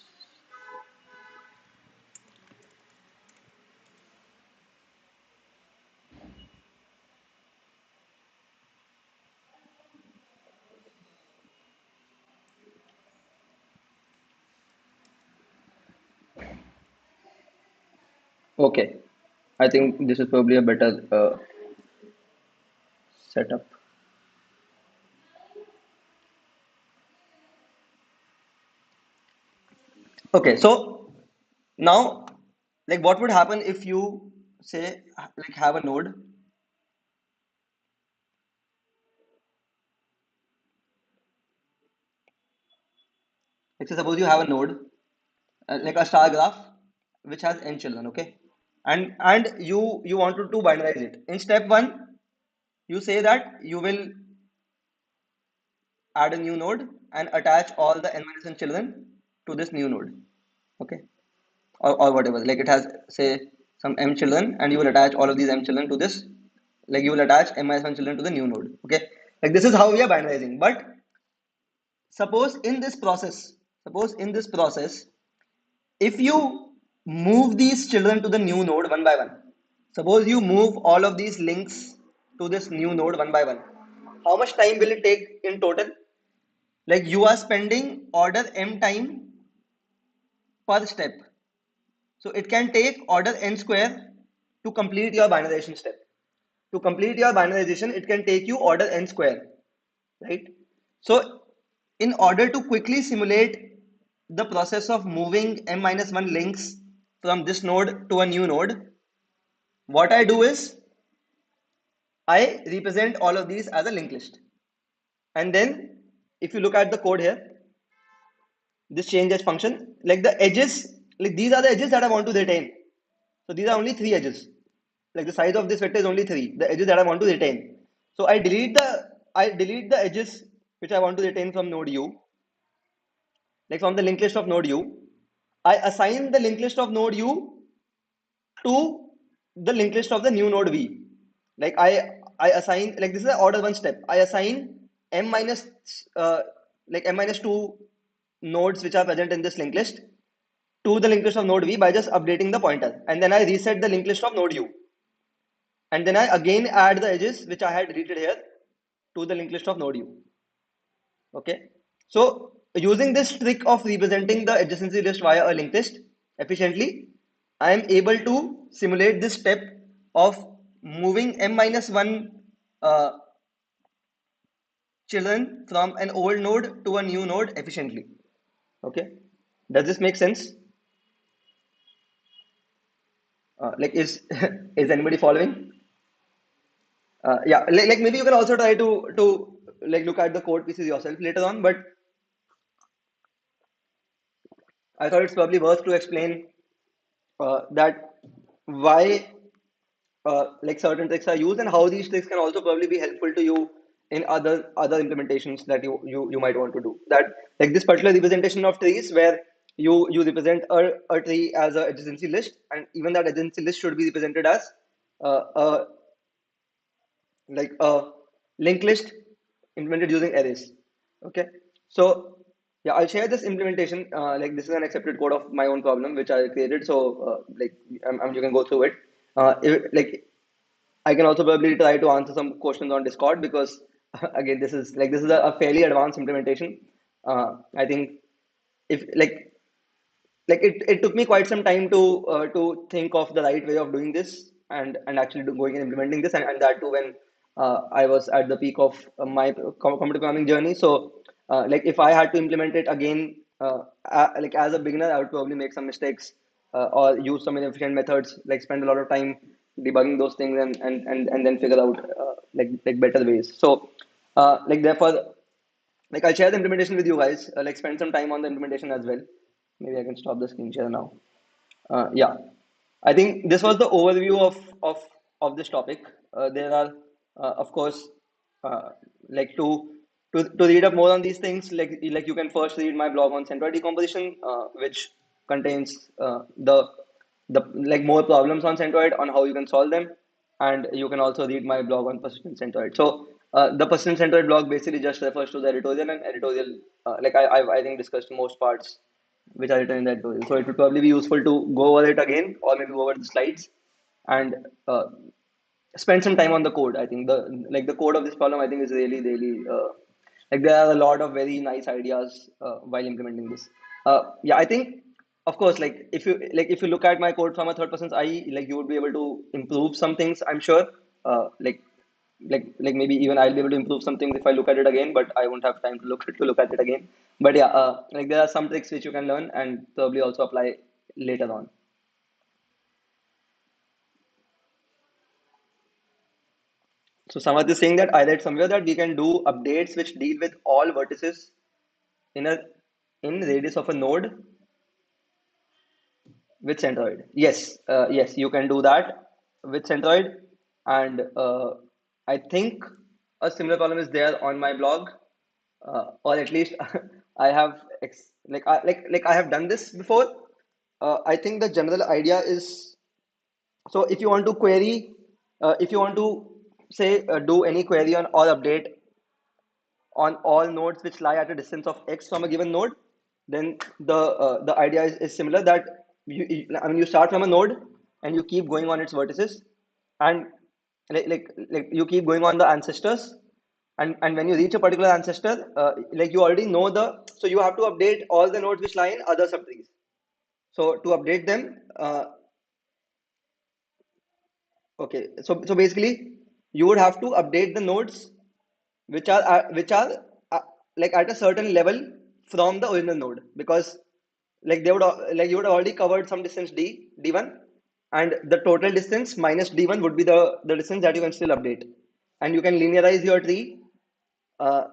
S1: Okay, I think this is probably a better setup. Okay, so now, like, what would happen if you say, like, have a node? Like, say, suppose you have a node, like a star graph, which has n children. Okay, and you wanted to binarize it. In step one, you say that you will add a new node and attach all the n minus n children to this new node. Okay, or whatever. Like it has say some m children, and you will attach all of these m children to this. Like you will attach m minus 1 children to the new node. Okay, like this is how we are binarizing. But suppose in this process, suppose in this process, if you move these children to the new node one by one, suppose you move all of these links to this new node one by one, how much time will it take in total? Like you are spending order m time per step. So it can take order n square to complete your binarization step. To complete your binarization, it can take you order n square, right? So in order to quickly simulate the process of moving m minus 1 links from this node to a new node, what I do is I represent all of these as a linked list. And then if you look at the code here, this change edge function, like the edges, like these are the edges that I want to retain. So these are only three edges. Like the size of this vector is only three, the edges that I want to retain. So I delete the edges which I want to retain from node U, like from the linked list of node U. I assign the linked list of node U to the linked list of the new node V. Like I assign, like this is an order one step. I assign m minus uh, like m minus two nodes which are present in this linked list to the linked list of node V by just updating the pointer, and then I reset the linked list of node U, and then I again add the edges which I had deleted here to the linked list of node U. Okay, so using this trick of representing the adjacency list via a linked list efficiently, I am able to simulate this step of moving m minus 1 uh, children from an old node to a new node efficiently. Okay, does this make sense? Like is is anybody following? Yeah, like maybe you can also try to like look at the code pieces yourself later on. But I thought it's probably worth to explain that why like certain tricks are used and how these tricks can also probably be helpful to you in other implementations that you might want to do. That like this particular representation of trees where you represent a tree as a adjacency list, and even that adjacency list should be represented as a like a linked list implemented using arrays. Okay, so yeah, I'll share this implementation. Like this is an accepted code of my own problem which I created. So like you can go through it. Like I can also probably try to answer some questions on Discord because again this is a fairly advanced implementation. I think if it took me quite some time to think of the right way of doing this and actually going and implementing this, and that too when I was at the peak of my computer programming journey. So like if I had to implement it again like as a beginner, I would probably make some mistakes or use some inefficient methods, like spend a lot of time debugging those things and then figure out like better ways. So like therefore like I'll share the implementation with you guys. Like spend some time on the implementation as well. Maybe I can stop the screen share now. Yeah, I think this was the overview of this topic. There are, of course, uh, like to read up more on these things. Like you can first read my blog on centroid decomposition, which contains the like more problems on centroid on how you can solve them, and you can also read my blog on persistent centroid. So the persistent centroid blog basically just refers to the editorial, and editorial like I think discussed most parts which are written in that tutorial. So it would probably be useful to go over it again or maybe go over the slides and spend some time on the code. I think the code of this problem I think is really like there are a lot of very nice ideas while implementing this. Yeah, I think of course if you look at my code from a third person's eye, like you would be able to improve some things. I'm sure. Like maybe even I'll be able to improve some things if I look at it again, but I won't have time to look at it again. But yeah, like there are some tricks which you can learn and probably also apply later on. So Samarth is saying that I read somewhere that we can do updates which deal with all vertices in a in radius of a node with centroid. Yes, yes, you can do that with centroid, and I think a similar problem is there on my blog, or at least I have like I have done this before. I think the general idea is so if you want to query, if you want to say do any query on or update on all nodes which lie at a distance of x from a given node, then the idea is similar that I mean you start from a node and you keep going on its vertices, and like you keep going on the ancestors, and when you reach a particular ancestor, like you already know the so you have to update all the nodes which lie in other subtrees. So to update them, okay, so basically you would have to update the nodes which are uh, like at a certain level from the original node, because like like you would have already covered some distance d1, and the total distance minus d1 would be the distance that you can still update, and you can linearize your tree uh,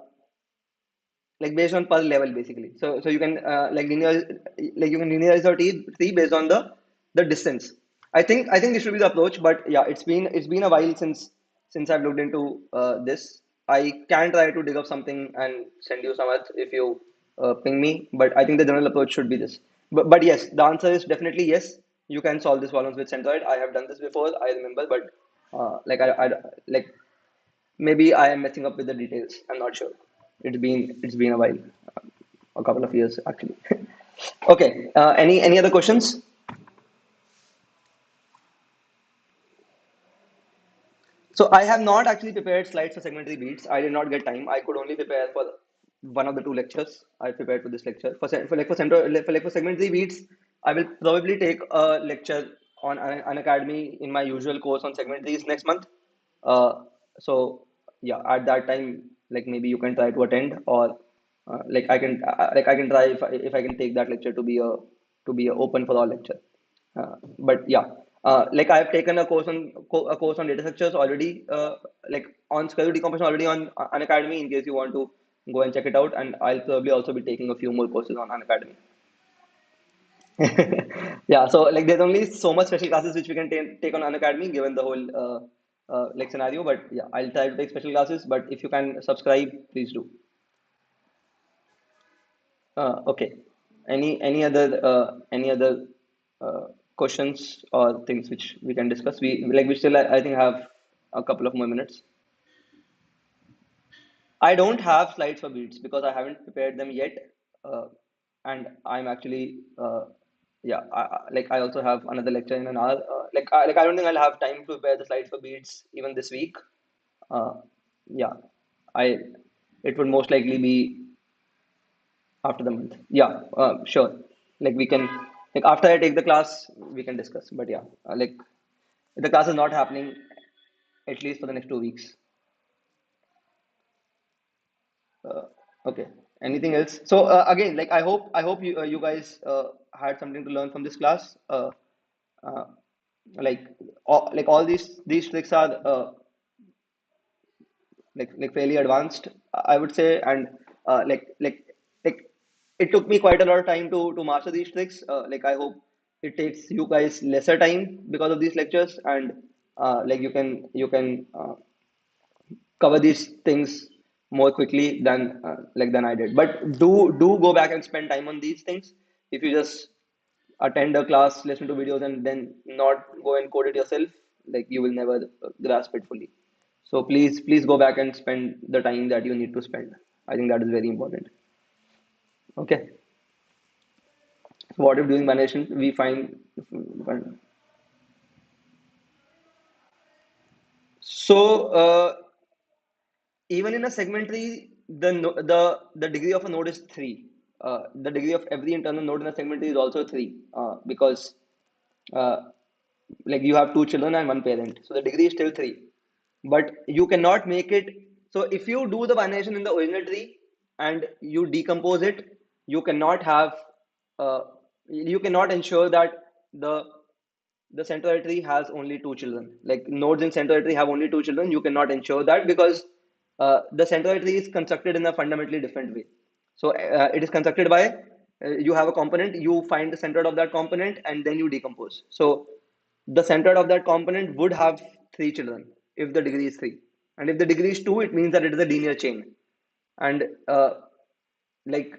S1: like based on per level basically. So you can like you can linearize your tree based on the distance. I think this should be the approach, but yeah, it's been a while since I've looked into this. I can try to dig up something and send you some if you ping me, but I think the general approach should be this. But yes, the answer is definitely yes. You can solve these problems with centroid. I have done this before, I remember, but like I like maybe I am messing up with the details. I'm not sure. It's been a while, a couple of years actually. Okay. Any other questions? So I have not actually prepared slides for segmentary beats. I did not get time. I could only prepare for one of the two lectures I prepared for this lecture. For segmentary beats, I will probably take a lecture on an academy in my usual course on segmentaries next month. So yeah, at that time, like maybe you can try to attend, or like I can try if I can take that lecture to be a open for all lecture. But yeah, Like I've taken a course on data structures already, like on schedule decomposition already on Unacademy. In case you want to go and check it out, and I'll probably also be taking a few more courses on Unacademy. Yeah, so like there's only so much special classes which we can take on Unacademy given the whole like scenario. But yeah, I'll try to take special classes. But if you can subscribe, please do. Okay. Any other questions or things which we can discuss? We still I think have a couple of more minutes. I don't have slides for beats because I haven't prepared them yet, and I'm actually yeah like I also have another lecture in an hour. Like I don't think I'll have time to prepare the slides for beats even this week. Uh, yeah, I it would most likely be after the month. Yeah, sure. Like we can like after I take the class, we can discuss. But yeah, like the class is not happening at least for the next 2 weeks. Uh, okay. Anything else? So again, like I hope you guys had something to learn from this class. Uh, like all these tricks are like fairly advanced, I would say, and like it took me quite a lot of time to master these tricks. Like I hope it takes you guys lesser time because of these lectures, and like you can cover these things more quickly than I did. But do go back and spend time on these things. If you just attend a class, listen to videos, and then not go and code it yourself, like you will never grasp it fully. So please go back and spend the time that you need to spend. I think that is very important. Okay. So what if doing validation we find so even in a segment tree, the degree of a node is three. The degree of every internal node in a segment tree is also three, because uh, like you have two children and one parent, so the degree is still three. But you cannot make it. So if you do the bination in the original tree and you decompose it, you cannot have uh, you cannot ensure that the the centroid tree has only two children. Like nodes in centroid tree have only two children. You cannot ensure that because the centroid tree is constructed in a fundamentally different way. So it is constructed by you have a component, you find the centroid of that component, and then you decompose. So the centroid of that component would have three children if the degree is three, and if the degree is two, it means that it is a linear chain. And like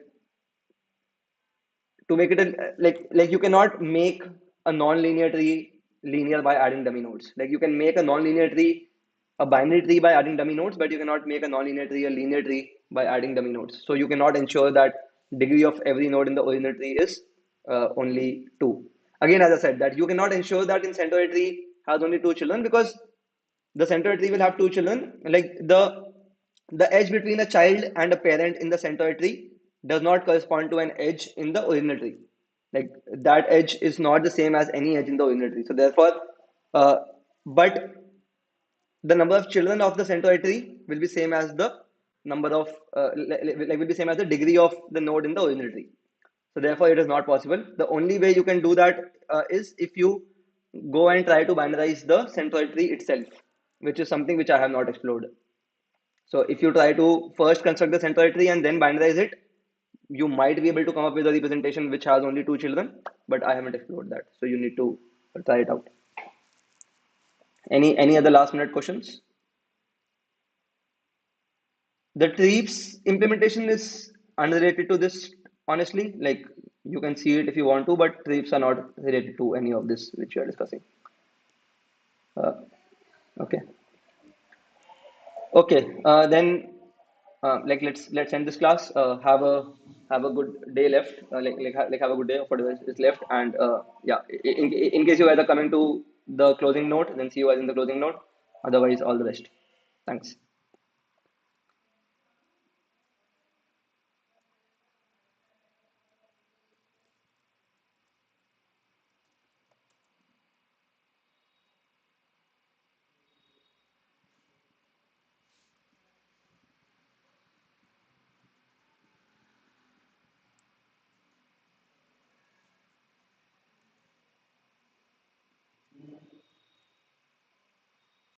S1: to make it like you cannot make a non-linear tree linear by adding dummy nodes. Like you can make a non-linear tree a binary tree by adding dummy nodes, but you cannot make a non-linear tree a linear tree by adding dummy nodes. So you cannot ensure that degree of every node in the original tree is only two. Again, as I said, that you cannot ensure that in centroid tree has only two children because the centroid tree will have two children. Like the edge between a child and a parent in the centroid tree does not correspond to an edge in the original tree. Like that edge is not the same as any edge in the original tree. So therefore, uh, but the number of children of the centroid tree will be same as the number of will be same as the degree of the node in the original tree. So therefore, it is not possible. The only way you can do that is if you go and try to binarize the centroid tree itself, which is something which I have not explored. So if you try to first construct the centroid tree and then binarize it, you might be able to come up with a representation which has only two children, but I haven't explored that. So you need to try it out. Any other last minute questions? The Treeps implementation is unrelated to this, honestly. Like you can see it if you want to, but Treeps are not related to any of this which you are discussing. Uh, okay. Okay. Then, like let's end this class. Have a good day left. Like have a good day of whatever is left. And yeah, in case you guys are coming to the closing note, then see you guys in the closing note. Otherwise, all the best. Thanks.